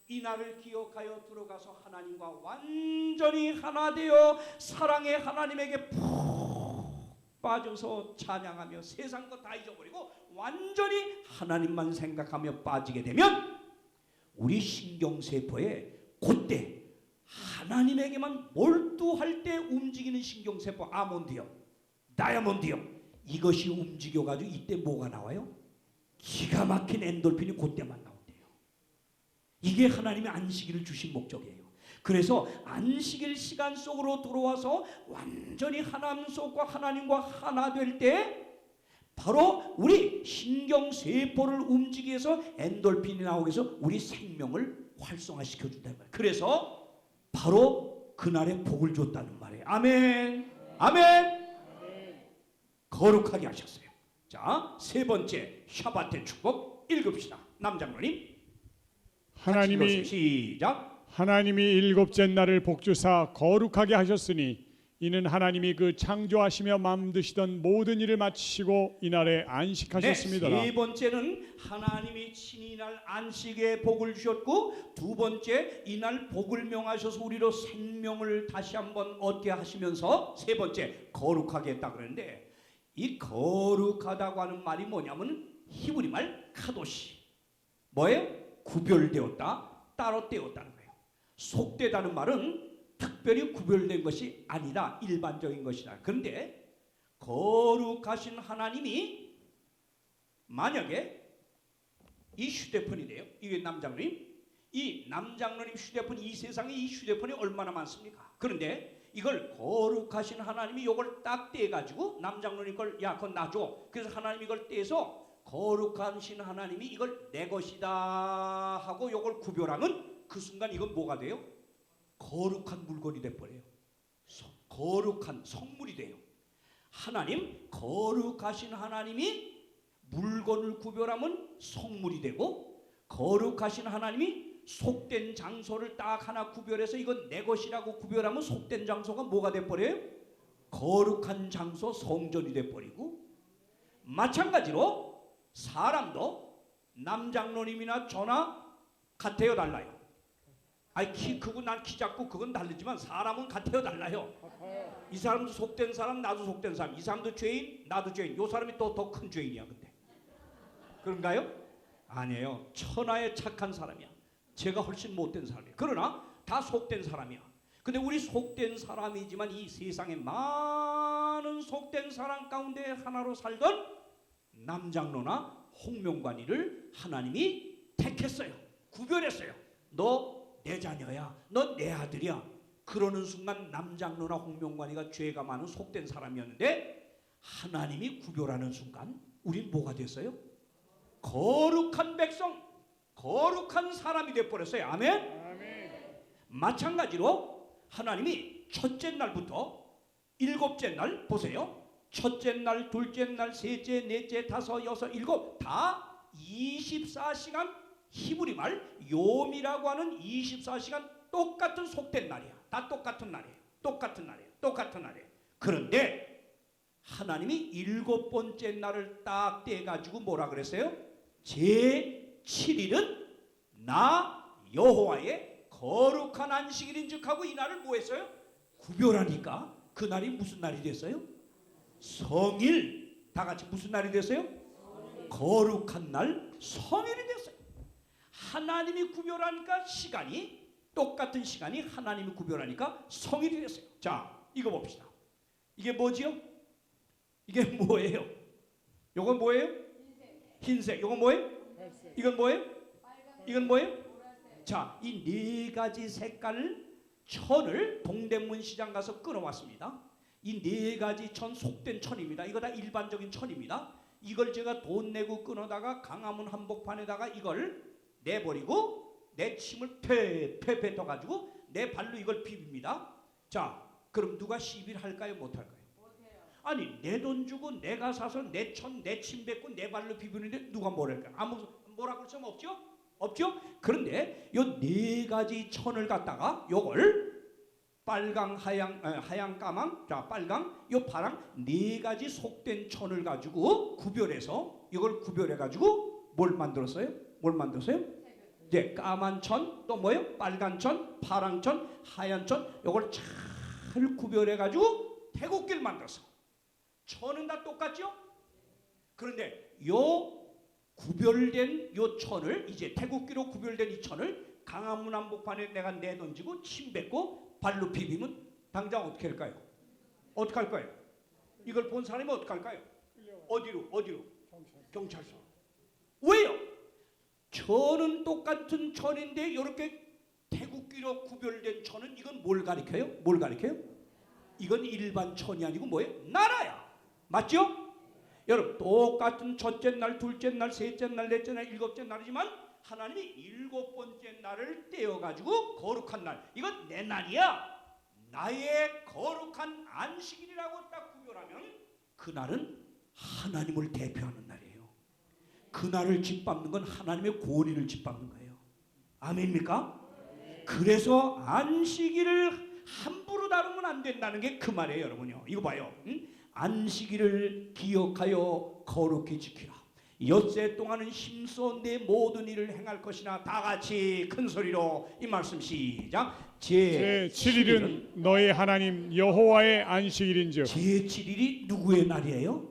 A: 이날을 기억하여 들어가서 하나님과 완전히 하나 되어 사랑의 하나님에게 푹 빠져서 찬양하며 세상 것 다 잊어버리고 완전히 하나님만 생각하며 빠지게 되면 우리 신경세포에 그때 하나님에게만 몰두할 때 움직이는 신경세포, 아몬드형, 다이아몬드형, 이것이 움직여가지고 이때 뭐가 나와요? 기가 막힌 엔돌핀이 그때만 나온대요. 이게 하나님의 안식일을 주신 목적이에요. 그래서 안식일 시간 속으로 들어와서 완전히 하나님 속과 하나님과 하나 될 때 바로 우리 신경세포를 움직이기 위해서 엔돌핀이 나오기 위해서 우리 생명을 활성화시켜 준다는 말이에요. 그래서 바로 그날에 복을 줬다는 말이에요. 아멘. 아멘. 거룩하게 하셨어요. 자, 세 번째 샤바테 축복 읽읍시다. 남장로님.
B: 하나님이
A: 시작.
B: 하나님이 일곱째 날을 복주사 거룩하게 하셨으니 이는 하나님이 그 창조하시며 만드시던 모든 일을 마치시고 이날에 안식하셨습니다라.
A: 네, 세 번째는 하나님이 친히 이날 안식에 복을 주셨고, 두 번째 이날 복을 명하셔서 우리로 생명을 다시 한번 얻게 하시면서 세 번째 거룩하게 했다 그러는데, 이 거룩하다고 하는 말이 뭐냐면 히브리 말 카도시, 뭐예요? 구별되었다, 따로 떼었다는 거예요. 속되다는 말은 특별히 구별된 것이 아니라 일반적인 것이다. 그런데 거룩하신 하나님이 만약에 이 휴대폰이래요. 이게 남장로님, 이 남장로님 휴대폰, 이 세상에 이 휴대폰이 얼마나 많습니까? 그런데 이걸 거룩하신 하나님이 이걸 딱 떼가지고 남장로님 걸, 야 그건 놔줘. 그래서 하나님이 이걸 떼서 거룩하신 하나님이 이걸 내 것이다 하고 이걸 구별하면 그 순간 이건 뭐가 돼요? 거룩한 물건이 돼버려요. 거룩한 성물이 돼요. 하나님, 거룩하신 하나님이 물건을 구별하면 성물이 되고, 거룩하신 하나님이 속된 장소를 딱 하나 구별해서 이건 내 것이라고 구별하면 속된 장소가 뭐가 돼버려요? 거룩한 장소, 성전이 돼버리고, 마찬가지로 사람도 남장로님이나 저나 같아요, 달라요? 아니 키 크고 난 키 작고 그건 다르지만 사람은 같아요, 달라요? 이 사람도 속된 사람, 나도 속된 사람. 이 사람도 죄인, 나도 죄인. 이 사람이 또 더 큰 죄인이야. 근데 그런가요? 아니에요. 천하의 착한 사람이야. 제가 훨씬 못된 사람이에요. 그러나 다 속된 사람이야. 근데 우리 속된 사람이지만 이 세상에 많은 속된 사람 가운데 하나로 살던 남장로나 홍명관이를 하나님이 택했어요. 구별했어요. 너 내 자녀야, 너 내 아들이야. 그러는 순간 남장로나 홍명관이가 죄가 많은 속된 사람이었는데 하나님이 구별하는 순간 우린 뭐가 됐어요? 거룩한 백성, 거룩한 사람이 돼버렸어요. 아멘? 아멘. 마찬가지로 하나님이 첫째 날부터 일곱째 날 보세요. 첫째 날, 둘째 날, 셋째, 넷째, 다섯, 여섯, 일곱 다 24시간 히브리 말 요미라고 하는 24시간 똑같은 속된 날이야. 다 똑같은 날이에요. 똑같은 날이에요. 똑같은 날이에요. 그런데 하나님이 일곱 번째 날을 딱 떼가지고 뭐라 그랬어요? 제7일은 나 여호와의 거룩한 안식일인즉 하고 이 날을 뭐 했어요? 구별하니까 그 날이 무슨 날이 됐어요? 성일. 다 같이 무슨 날이 됐어요? 거룩한 날, 성일이 됐어요. 하나님이 구별하니까 시간이 똑같은 시간이 하나님이 구별하니까 성일이 됐어요. 자, 이거 봅시다. 이게 뭐지요? 이게 뭐예요? 요건 뭐예요? 흰색. 요건 뭐예요? 이건 뭐예요? 이건 뭐예요? 자, 이 네 가지 색깔 천을 동대문 시장 가서 끊어왔습니다. 이 네 가지 천 속된 천입니다. 이거 다 일반적인 천입니다. 이걸 제가 돈 내고 끊어다가 강화문 한복판에다가 이걸 내버리고 내 침을 패 떠가지고 내 발로 이걸 비빕니다. 자, 그럼 누가 시비를 할까요? 못할까요? 아니, 내 돈 주고 내가 사서 내 천, 내 침 뱉고 내 발로 비비는데 누가 뭐랄까요? 아무 뭐라 그럴 수 없죠? 없죠? 그런데 요 네 가지 천을 갖다가 요걸 빨강, 하양, 까망, 자 빨강, 요 파랑 네 가지 속된 천을 가지고 구별해서 이걸 구별해 가지고 뭘 만들었어요? 뭘 만들었어요? 네, 까만 천, 또 뭐예요? 빨간 천, 파랑 천, 하얀 천, 요걸 잘 구별해 가지고 태국기를 만들었어. 천은 다 똑같죠? 그런데 요 구별된 요 천을 이제 태국기로 구별된 이 천을 강화문 한복판에 내가 내던지고 침 뱉고 발로 비비면 당장 어떻게 할까요? 어떻게 할 거예요? 이걸 본 사람이 어떻게 할까요? 어디로? 경찰서. 왜요? 천은 똑같은 천인데 이렇게 태국기로 구별된 천은 이건 뭘 가리켜요? 뭘 가리켜요? 이건 일반 천이 아니고 뭐예요? 나라야. 맞죠? 여러분, 똑같은 첫째 날, 둘째 날, 셋째 날, 넷째 날, 일곱째 날이지만 하나님이 일곱 번째 날을 떼어가지고 거룩한 날, 이건 내 날이야, 나의 거룩한 안식일이라고 딱 구별하면 그날은 하나님을 대표하는 날이에요. 그날을 짓밟는 건 하나님의 권위를 짓밟는 거예요. 아멘입니까? 그래서 안식일을 함부로 다루면 안 된다는 게 그 말이에요. 여러분요, 이거 봐요. 안식일을 기억하여 거룩히 지키라. 엿새 동안은 힘써 내 모든 일을 행할 것이나 다 같이 큰 소리로 이 말씀 시작.
B: 제7일은 너희 하나님 여호와의 안식일인즉.
A: 제7일이 누구의 날이에요?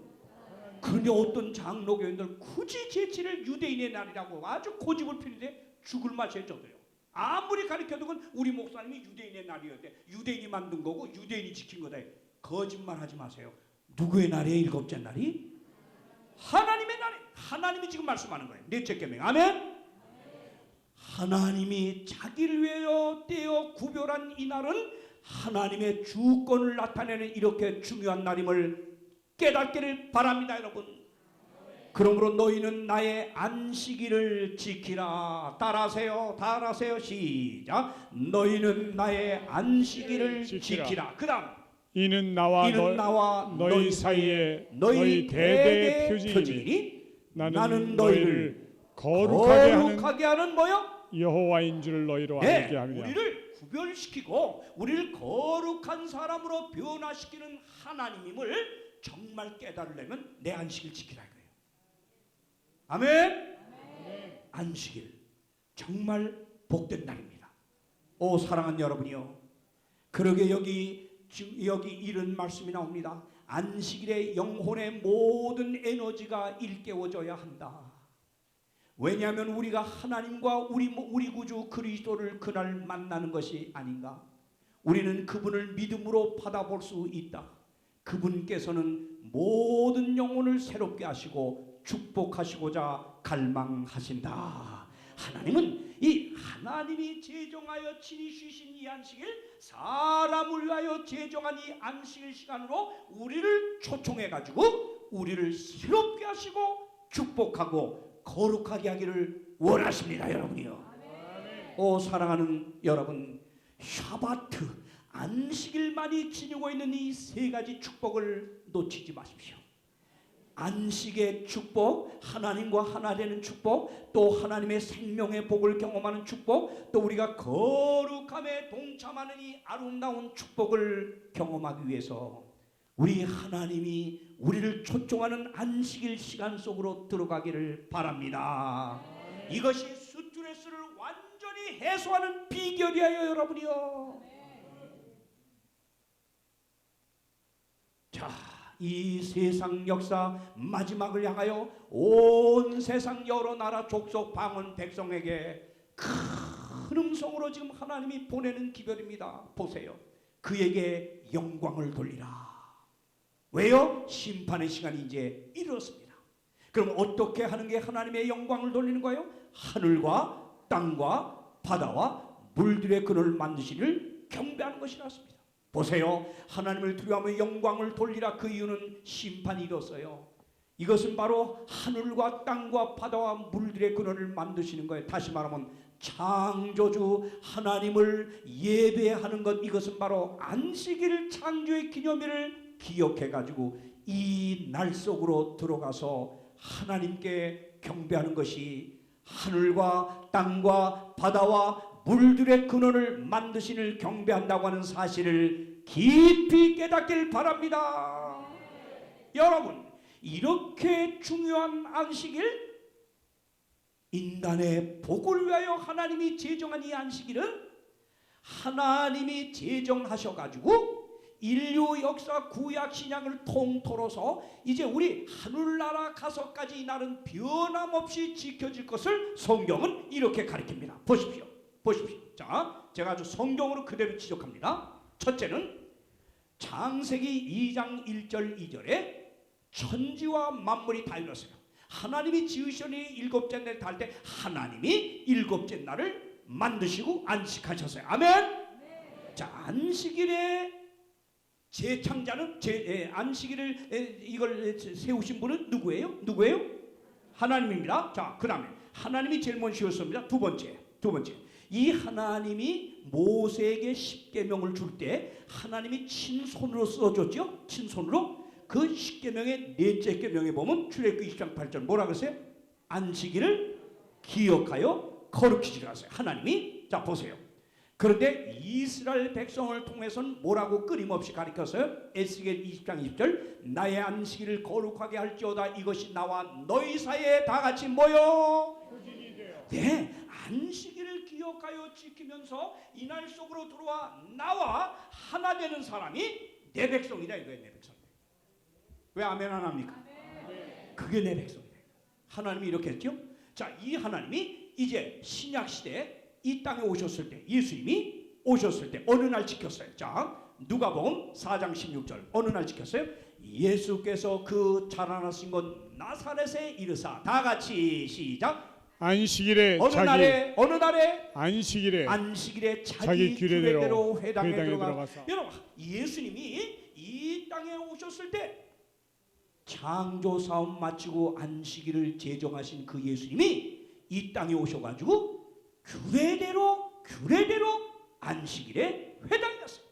A: 그런데 어떤 장로교인들 굳이 제7일 유대인의 날이라고 아주 고집을 피는데 죽을 맛이에요. 저도요. 아무리 가르쳐도 그건 우리 목사님이 유대인의 날이었대. 유대인이 만든 거고 유대인이 지킨 거다. 거짓말하지 마세요. 누구의 날이에요? 일곱째 날이? 하나님의 날이. 하나님이 지금 말씀하는 거예요. 넷째 계명. 아멘. 하나님이 자기를 위하여 떼어 구별한 이 날은 하나님의 주권을 나타내는 이렇게 중요한 날임을 깨닫기를 바랍니다, 여러분. 그러므로 너희는 나의 안식일을 지키라. 따라하세요. 시작. 너희는 나의 안식일을 지키라. 그 다음,
B: 이는 나와 너희 사이에 너희 대대의 표징이니 나는 너희를 거룩하게 하는
A: 뭐요?
B: 여호와인 줄 너희로 알게 하느냐.
A: 우리를 구별시키고 우리를 거룩한 사람으로 변화시키는 하나님임을 정말 깨달으려면 내 안식일 지키라 이거예요. 아멘. 안식일 정말 복된 날입니다. 오 사랑하는 여러분이요, 그러게 여기 이런 말씀이 나옵니다. 안식일에 영혼의 모든 에너지가 일깨워져야 한다. 왜냐하면 우리가 하나님과 우리 구주 그리스도를 그날 만나는 것이 아닌가. 우리는 그분을 믿음으로 받아볼 수 있다. 그분께서는 모든 영혼을 새롭게 하시고 축복하시고자 갈망하신다. 하나님은 이 하나님이 제정하여 친히 쉬신 이 안식일, 사람을 위하여 제정한 이 안식일 시간으로 우리를 초청해 가지고 우리를 새롭게 하시고 축복하고 거룩하게 하기를 원하십니다, 여러분이요. 오 사랑하는 여러분, 샤바트 안식일만이 지니고 있는 이 세 가지 축복을 놓치지 마십시오. 안식의 축복, 하나님과 하나 되는 축복, 또 하나님의 생명의 복을 경험하는 축복, 또 우리가 거룩함에 동참하는 이 아름다운 축복을 경험하기 위해서 우리 하나님이 우리를 초청하는 안식일 시간 속으로 들어가기를 바랍니다. 이것이 스트레스를 완전히 해소하는 비결이에요, 여러분이요. 자, 이 세상 역사 마지막을 향하여 온 세상 여러 나라 족속 방언 백성에게 큰 음성으로 지금 하나님이 보내는 기별입니다. 보세요. 그에게 영광을 돌리라. 왜요? 심판의 시간이 이제 이르렀습니다. 그럼 어떻게 하는 게 하나님의 영광을 돌리는 거예요? 하늘과 땅과 바다와 물들의 근원을 만드시를 경배하는 것이라습니다. 보세요. 하나님을 두려워하며 영광을 돌리라. 그 이유는 심판이 이뤘어요. 이것은 바로 하늘과 땅과 바다와 물들의 근원을 만드시는 거예요. 다시 말하면 창조주 하나님을 예배하는 것, 이것은 바로 안식일 창조의 기념일을 기억해 가지고 이 날 속으로 들어가서 하나님께 경배하는 것이 하늘과 땅과 바다와 물들의 근원을 만드신을 경배한다고 하는 사실을 깊이 깨닫길 바랍니다. 여러분, 이렇게 중요한 안식일, 인간의 복을 위하여 하나님이 제정한 이 안식일은 하나님이 제정하셔가지고 인류 역사 구약 신약을 통틀어서 이제 우리 하늘나라 가서까지 이 날은 변함없이 지켜질 것을 성경은 이렇게 가르칩니다. 보십시오. 자, 제가 아주 성경으로 그대로 지적합니다. 첫째는 창세기 2장 1절 2절에 천지와 만물이 다 이뤘어요. 하나님이 지으시니 일곱째 날에 달 때 하나님이 일곱째 날을 만드시고 안식하셨어요. 아멘. 자, 안식일의 재창자는 안식일을 이걸 세우신 분은 누구예요? 하나님입니다. 자, 그다음에 하나님이 제일 먼저 지었습니다. 두 번째. 이 하나님이 모세에게 십계명을 줄 때 하나님이 친손으로 써줬죠. 친손으로. 그 십계명의 넷째 계명에 보면 출애굽기 20장 8절 뭐라 그랬어요? 안식일을 기억하여 거룩히지라 하세요. 하나님이. 자, 보세요. 그런데 이스라엘 백성을 통해서는 뭐라고 끊임없이 가르쳤어요? 에스겔 20장 20절 나의 안식일을 거룩하게 할지어다. 이것이 나와 너희 사이에 다 같이 모여. 네, 안식일을 기억하여 지키면서 이날 속으로 들어와 나와 하나 되는 사람이 내 백성이다 이거예요. 내 백성. 왜 아멘 안 합니까? 그게 내 백성이다. 하나님이 이렇게 했죠. 자, 이 하나님이 이제 신약 시대에 이 땅에 오셨을 때, 예수님이 오셨을 때 어느 날 지켰어요. 자, 누가복음 4장 16절 어느 날 지켰어요? 예수께서 그 자라나신 곳 나사렛에 이르사. 다 같이 시작.
B: 안식일에
A: 어느 날에
B: 안식일에
A: 자기 규례대로 회당에 들어가서. 여러분, 예수님이 이 땅에 오셨을 때 창조 사업 마치고 안식일을 제정하신 그 예수님이 이 땅에 오셔가지고 규례대로 안식일에 회당이 났어요.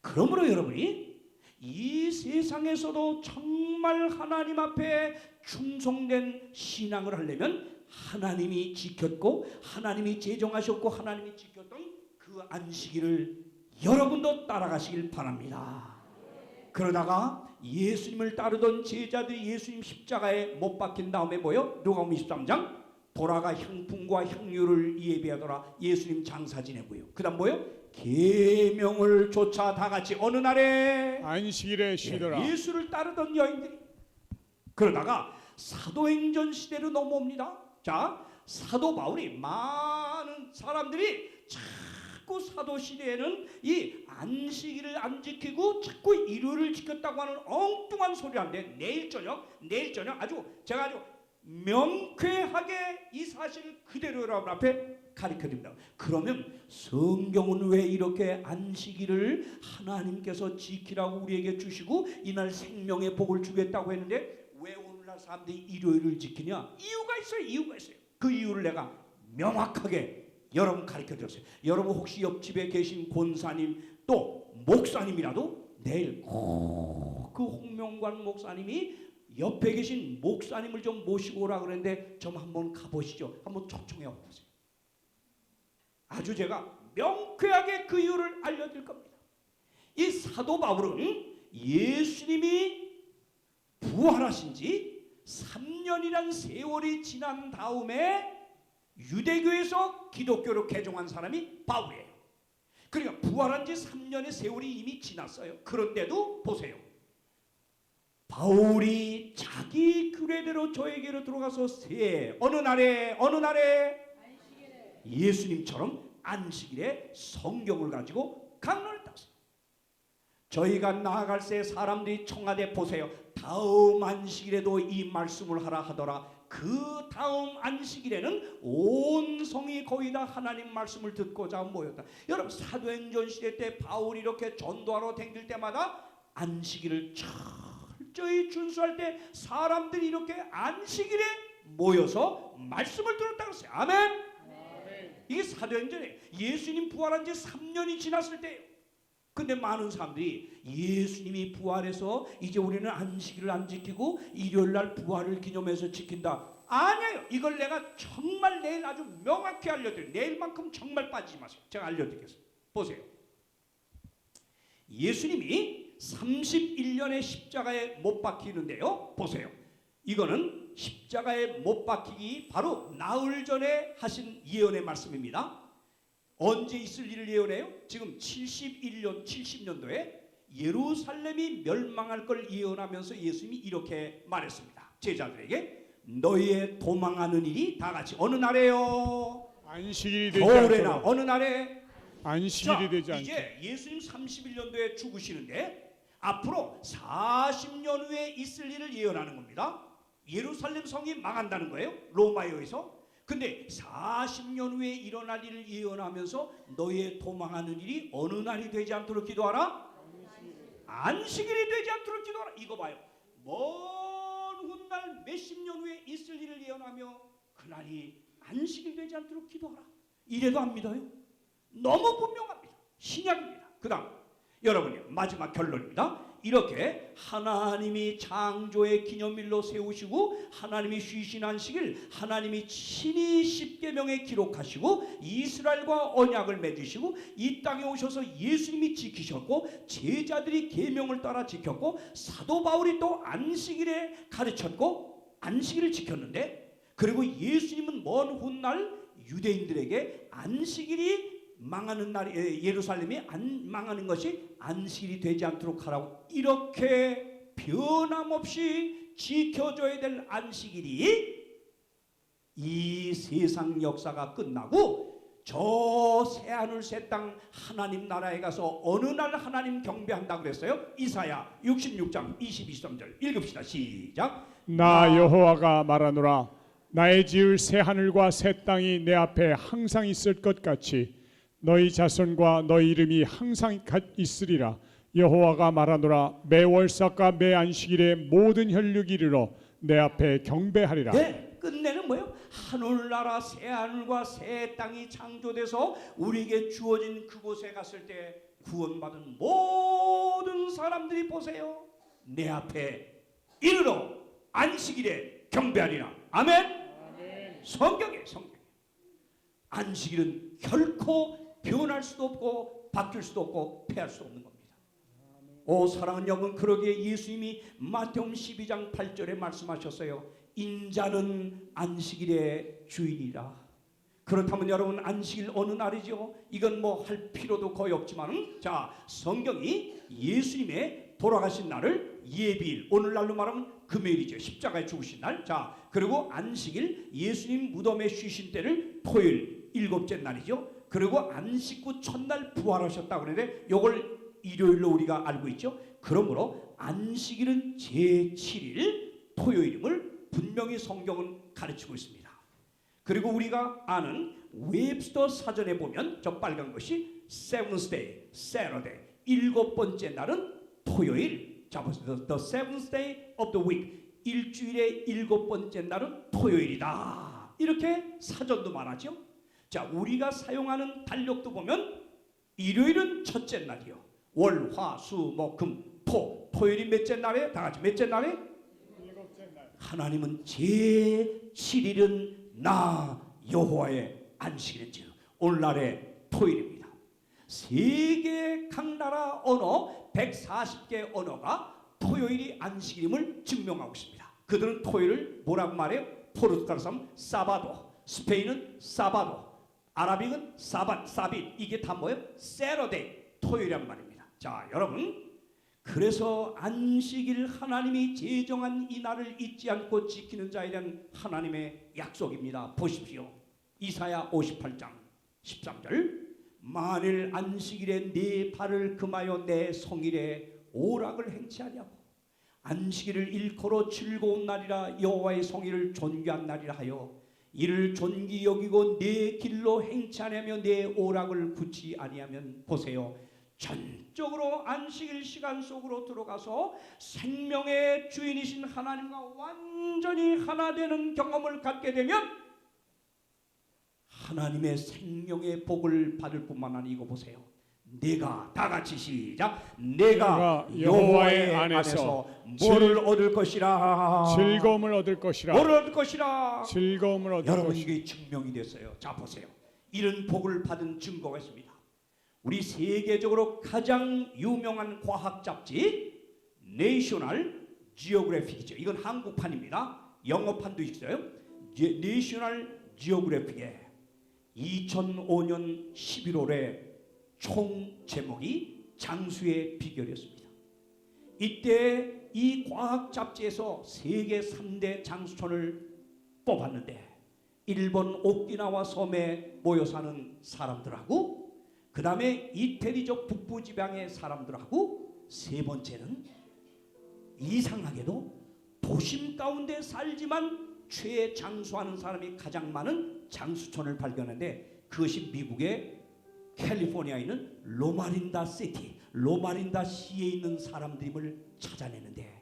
A: 그러므로 여러분이 이 세상에서도 정말 하나님 앞에 충성된 신앙을 하려면 하나님이 지켰고 하나님이 제정하셨고 하나님이 지켰던 그 안식일을 여러분도 따라가시길 바랍니다. 그러다가 예수님을 따르던 제자들이 예수님 십자가에 못 박힌 다음에 뭐요? 누가복음 23장 돌아가 향품과 향유를 예비하더라. 예수님 장사 지내고요. 그 다음 뭐요? 계명을 쫓아 다 같이 어느 날에
B: 안식일에 쉬더라.
A: 예수를 따르던 여인들이. 그러다가 사도행전 시대로 넘어옵니다. 자, 사도 바울이 많은 사람들이 자꾸 사도 시대에는 이 안식일을 안 지키고 자꾸 일요일을 지켰다고 하는 엉뚱한 소리를 하는데 내일 저녁 제가 아주 명쾌하게 이 사실을 그대로 여러분 앞에 가르쳐드립니다. 그러면 성경은 왜 이렇게 안식일을 하나님께서 지키라고 우리에게 주시고 이날 생명의 복을 주겠다고 했는데 왜 오늘날 사람들이 일요일을 지키냐? 이유가 있어요. 그 이유를 내가 명확하게 여러분 가르쳐드렸어요. 여러분 혹시 옆집에 계신 권사님 또 목사님이라도 내일 그 홍명관 목사님이 옆에 계신 목사님을 좀 모시고 오라 그랬는데 좀 한번 가보시죠. 한번 초청해 보세요. 아주 제가 명쾌하게 그 이유를 알려드릴 겁니다. 이 사도 바울은 예수님이 부활하신 지 3년이란 세월이 지난 다음에 유대교에서 기독교로 개종한 사람이 바울이에요. 그러니까 부활한 지 3년의 세월이 이미 지났어요. 그런데도 보세요. 바울이 자기 규례대로 저에게로 들어가서 어느 날에 예수님처럼 안식일에 성경을 가지고 강론을 땄어요. 저희가 나아갈새 사람들이 청하되 보세요. 다음 안식일에도 이 말씀을 하라 하더라. 그 다음 안식일에는 온 성이 거의 다 하나님 말씀을 듣고자 모였다. 여러분 사도행전 시대 때 바울이 이렇게 전도하러 다닐 때마다 안식일을 철저히 준수할 때 사람들이 이렇게 안식일에 모여서 말씀을 들었다고 했어요. 아멘. 이게 사도행전에 예수님 부활한 지 3년이 지났을 때예요. 근데 많은 사람들이 예수님이 부활해서 이제 우리는 안식일을 안 지키고 일요일날 부활을 기념해서 지킨다. 아니에요. 이걸 내가 정말 내일 아주 명확히 알려드려요. 내일만큼 정말 빠지지 마세요. 제가 알려드리겠습니다. 보세요. 예수님이 31년의 십자가에 못 박히는데요. 보세요. 이거는 십자가에 못 박히기 바로 나흘 전에 하신 예언의 말씀입니다. 언제 있을 일을 예언해요? 지금 70년도에 예루살렘이 멸망할 걸 예언하면서 예수님이 이렇게 말했습니다. 제자들에게 너희의 도망하는 일이 다 같이 어느 날에요?
B: 안식일이 되지
A: 겨울에나
B: 않도록.
A: 어느 날에?
B: 안식일이 되지 않도록.
A: 이제 예수님 31년도에 죽으시는데 앞으로 40년 후에 있을 일을 예언하는 겁니다. 예루살렘 성이 망한다는 거예요. 로마에 의해서. 근데 40년 후에 일어날 일을 예언하면서 너희의 도망하는 일이 어느 날이 되지 않도록 기도하라? 안식일이 되지 않도록 기도하라. 이거 봐요. 먼 훗날 몇십 년 후에 있을 일을 예언하며 그날이 안식일 되지 않도록 기도하라. 이래도 안 믿어요? 너무 분명합니다. 신약입니다. 그 다음 여러분의 마지막 결론입니다. 이렇게 하나님이 창조의 기념일로 세우시고 하나님이 쉬신 안식일 하나님이 친히 십계명에 기록하시고 이스라엘과 언약을 맺으시고 이 땅에 오셔서 예수님이 지키셨고 제자들이 계명을 따라 지켰고 사도 바울이 또 안식일에 가르쳤고 안식일을 지켰는데 그리고 예수님은 먼 훗날 유대인들에게 안식일이 망하는 날 예루살렘이 망하는 것이 안식일이 되지 않도록 하라고 이렇게 변함없이 지켜줘야 될 안식일이 이 세상 역사가 끝나고 저 새하늘 새 땅 하나님 나라에 가서 어느 날 하나님 경배한다고 그랬어요? 이사야 66장 22~23절 읽읍시다. 시작.
B: 나 여호와가 말하노라 나의 지을 새 하늘과 새 땅이 내 앞에 항상 있을 것 같이 너희 자손과 너희 이름이 항상 있으리라. 여호와가 말하노라 매 월삭과 매 안식일에 모든 혈육이 이르러 내 앞에 경배하리라.
A: 네, 끝내는 뭐예요? 하늘나라 새 하늘과 새 땅이 창조돼서 우리에게 주어진 그곳에 갔을 때 구원받은 모든 사람들이 보세요. 내 앞에 이르러 안식일에 경배하리라. 아멘. 성경에 안식일은 결코 변할 수도 없고 바뀔 수도 없고 패할 수 없는 겁니다. 오 사랑하는 여러분, 그러기에 예수님이 마태복음 12장 8절에 말씀하셨어요. 인자는 안식일의 주인이라. 그렇다면 여러분 안식일 어느 날이죠? 이건 뭐 할 필요도 거의 없지만 자 성경이 예수님의 돌아가신 날을 예비일, 오늘날로 말하면 금요일이죠. 십자가에 죽으신 날. 자 그리고 안식일 예수님 무덤에 쉬신 때를 토요일 일곱째 날이죠. 그리고 안식 후 첫날 부활하셨다고 그러는데 이걸 일요일로 우리가 알고 있죠. 그러므로 안식일은 제7일 토요일임을 분명히 성경은 가르치고 있습니다. 그리고 우리가 아는 웹스터 사전에 보면 저 빨간 것이 seventh day, Saturday, 일곱 번째 날은 토요일. 자 보세요. The seventh day of the week. 일주일의 일곱 번째 날은 토요일이다. 이렇게 사전도 말하죠. 자 우리가 사용하는 달력도 보면 일요일은 첫째 날이요. 월, 화, 수, 목, 금, 토. 토요일이 몇째 날에? 다 같이 몇째 날에? 일곱째 날. 하나님은 제7일은 나 여호와의 안식일이죠. 오늘날의 토요일입니다. 세계 각 나라 언어 140개 언어가 토요일이 안식일임을 증명하고 있습니다. 그들은 토요일을 뭐라고 말해요? 포르투갈 사람 사바도, 스페인은 사바도, 아라빅은 사빗. 이게 다 뭐예요? 세러데이, 토요일이란 말입니다. 자 여러분, 그래서 안식일 하나님이 제정한 이 날을 잊지 않고 지키는 자에 대한 하나님의 약속입니다. 보십시오. 이사야 58장 13절 만일 안식일에 네 발을 금하여 내 성일에 오락을 행치하냐고. 안식일을 일컬어 즐거운 날이라 여호와의 성일을 존귀한 날이라 하여 이를 존귀 여기고 내 길로 행치하냐며 내 오락을 굳이 아니하면 보세요. 전적으로 안식일 시간 속으로 들어가서 생명의 주인이신 하나님과 완전히 하나 되는 경험을 갖게 되면 하나님의 생명의 복을 받을 뿐만 아니라 이거 보세요. 내가 다 같이 시작. 내가 여호와의 안에서 뭐를 얻을 것이라.
B: 즐거움을 얻을 것이라.
A: 뭐를 얻을 것이라.
B: 즐거움을 얻을
A: 여러분
B: 것이라.
A: 이게 증명이 됐어요. 자 보세요. 이런 복을 받은 증거가 있습니다. 우리 세계적으로 가장 유명한 과학 잡지 내셔널 지오그래픽이죠. 이건 한국판입니다. 영어판도 있어요. 내셔널 지오그래픽에 2005년 11월에 총 제목이 장수의 비결이었습니다. 이때 이 과학 잡지에서 세계 3대 장수촌을 뽑았는데 일본 오키나와 섬에 모여 사는 사람들하고 그 다음에 이태리족 북부 지방의 사람들하고 세 번째는 이상하게도 도심 가운데 살지만 최장수하는 사람이 가장 많은 장수촌을 발견했는데 그것이 미국의 캘리포니아에 있는 로마린다 시티, 로마린다 시에 있는 사람들임을 찾아내는데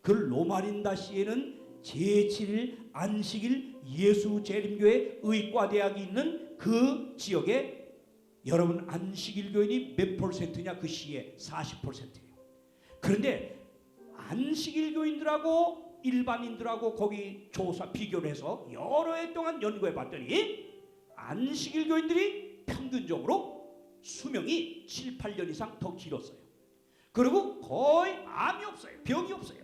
A: 그 로마린다 시에는 제7일 안식일 예수 재림교회 의과대학이 있는 그 지역에 여러분 안식일 교인이 몇 퍼센트냐? 그 시에 40%예요. 그런데 안식일 교인들하고 일반인들하고 거기 조사 비교를 해서 여러 해 동안 연구해 봤더니 안식일 교인들이 평균적으로 수명이 7, 8년 이상 더 길었어요. 그리고 거의 암이 없어요. 병이 없어요.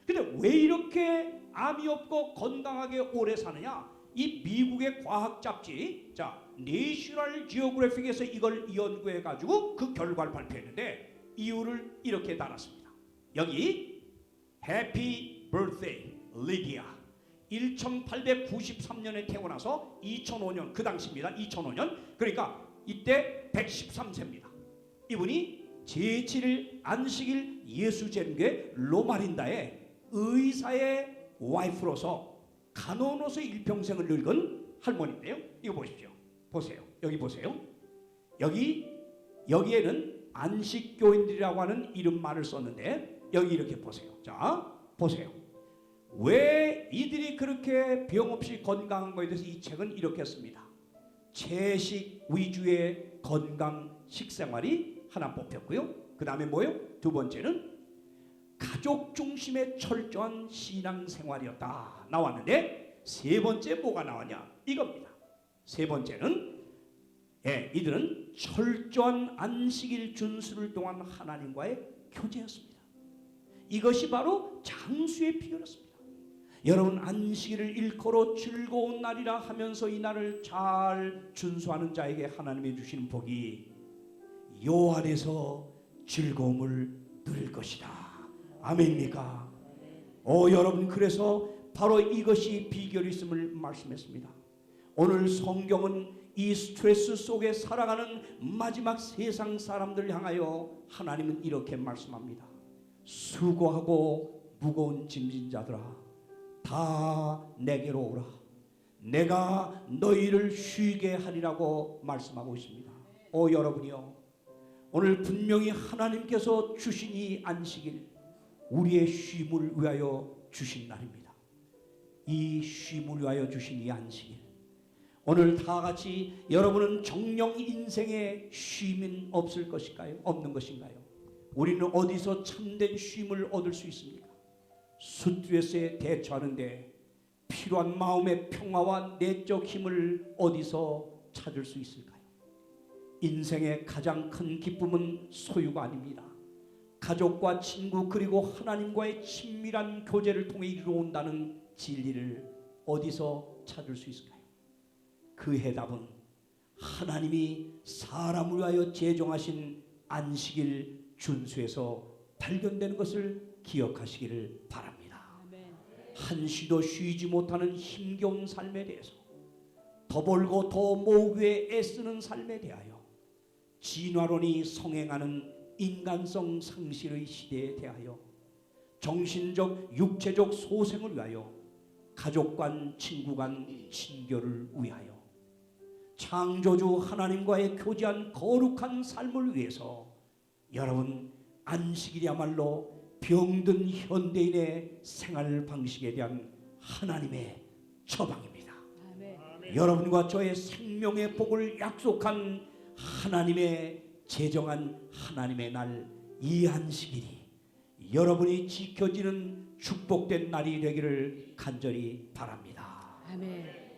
A: 근데 왜 이렇게 암이 없고 건강하게 오래 사느냐? 이 미국의 과학 잡지 자 내셔널 지오그래픽에서 이걸 연구해 가지고 그 결과를 발표했는데 이유를 이렇게 달았습니다. 여기 해피 버스데이 리디아 1893년에 태어나서 2005년 그 당시입니다. 2005년 그러니까 이때 113세입니다. 이분이 제7일 안식일 예수재림교회 로마린다의 의사의 와이프로서 간호노소 일평생을 늙은 할머니인데요. 이거 보십시오. 보세요. 여기 보세요. 여기에는 안식교인들이라고 하는 이름말을 썼는데 여기 이렇게 보세요. 자 보세요. 왜 이들이 그렇게 병 없이 건강한 거에 대해서 이 책은 이렇게 씁니다. 채식 위주의 건강 식생활이 하나 뽑혔고요. 그 다음에 뭐예요? 두 번째는 가족 중심의 철저한 신앙생활이었다 나왔는데 세 번째 뭐가 나왔냐? 이겁니다. 세 번째는 이들은 철저한 안식일 준수를 통한 하나님과의 교제였습니다. 이것이 바로 장수의 비결이었습니다. 여러분 안식일을 일컬어 즐거운 날이라 하면서 이 날을 잘 준수하는 자에게 하나님이 주시는 복이 요 안에서 즐거움을 누릴 것이다. 아멘입니까? 여러분 그래서 바로 이것이 비결이 있음을 말씀했습니다. 오늘 성경은 이 스트레스 속에 살아가는 마지막 세상 사람들을 향하여 하나님은 이렇게 말씀합니다. 수고하고 무거운 짐진 자들아 다 내게로 오라. 내가 너희를 쉬게 하리라고 말씀하고 있습니다. 여러분이요 오늘 분명히 하나님께서 주신 이 안식일 우리의 쉼을 위하여 주신 날입니다. 이 쉼을 위하여 주신 이 안식일 오늘 다 같이 여러분은 정령 인생에 쉼은 없을 것일까요? 없는 것인가요? 우리는 어디서 참된 쉼을 얻을 수 있습니까? 스트레스에 대처하는데 필요한 마음의 평화와 내적 힘을 어디서 찾을 수 있을까요? 인생의 가장 큰 기쁨은 소유가 아닙니다. 가족과 친구 그리고 하나님과의 친밀한 교제를 통해 이루어온다는 진리를 어디서 찾을 수 있을까요? 그 해답은 하나님이 사람을 위하여 제정하신 안식일 준수에서 발견되는 것을 기억하시기를 바랍니다. 한시도 쉬지 못하는 힘겨운 삶에 대해서 더 벌고 더 모으기 위해 애쓰는 삶에 대하여 진화론이 성행하는 인간성 상실의 시대에 대하여 정신적 육체적 소생을 위하여 가족 간 친구 간 친교를 위하여 창조주 하나님과의 교제한 거룩한 삶을 위해서 여러분 안식일이야말로 병든 현대인의 생활 방식에 대한 하나님의 처방입니다.
C: 아멘.
A: 여러분과 저의 생명의 복을 약속한 하나님의 제정한 하나님의 날 이 안식일이 여러분이 지켜지는 축복된 날이 되기를 간절히 바랍니다.
C: 아멘.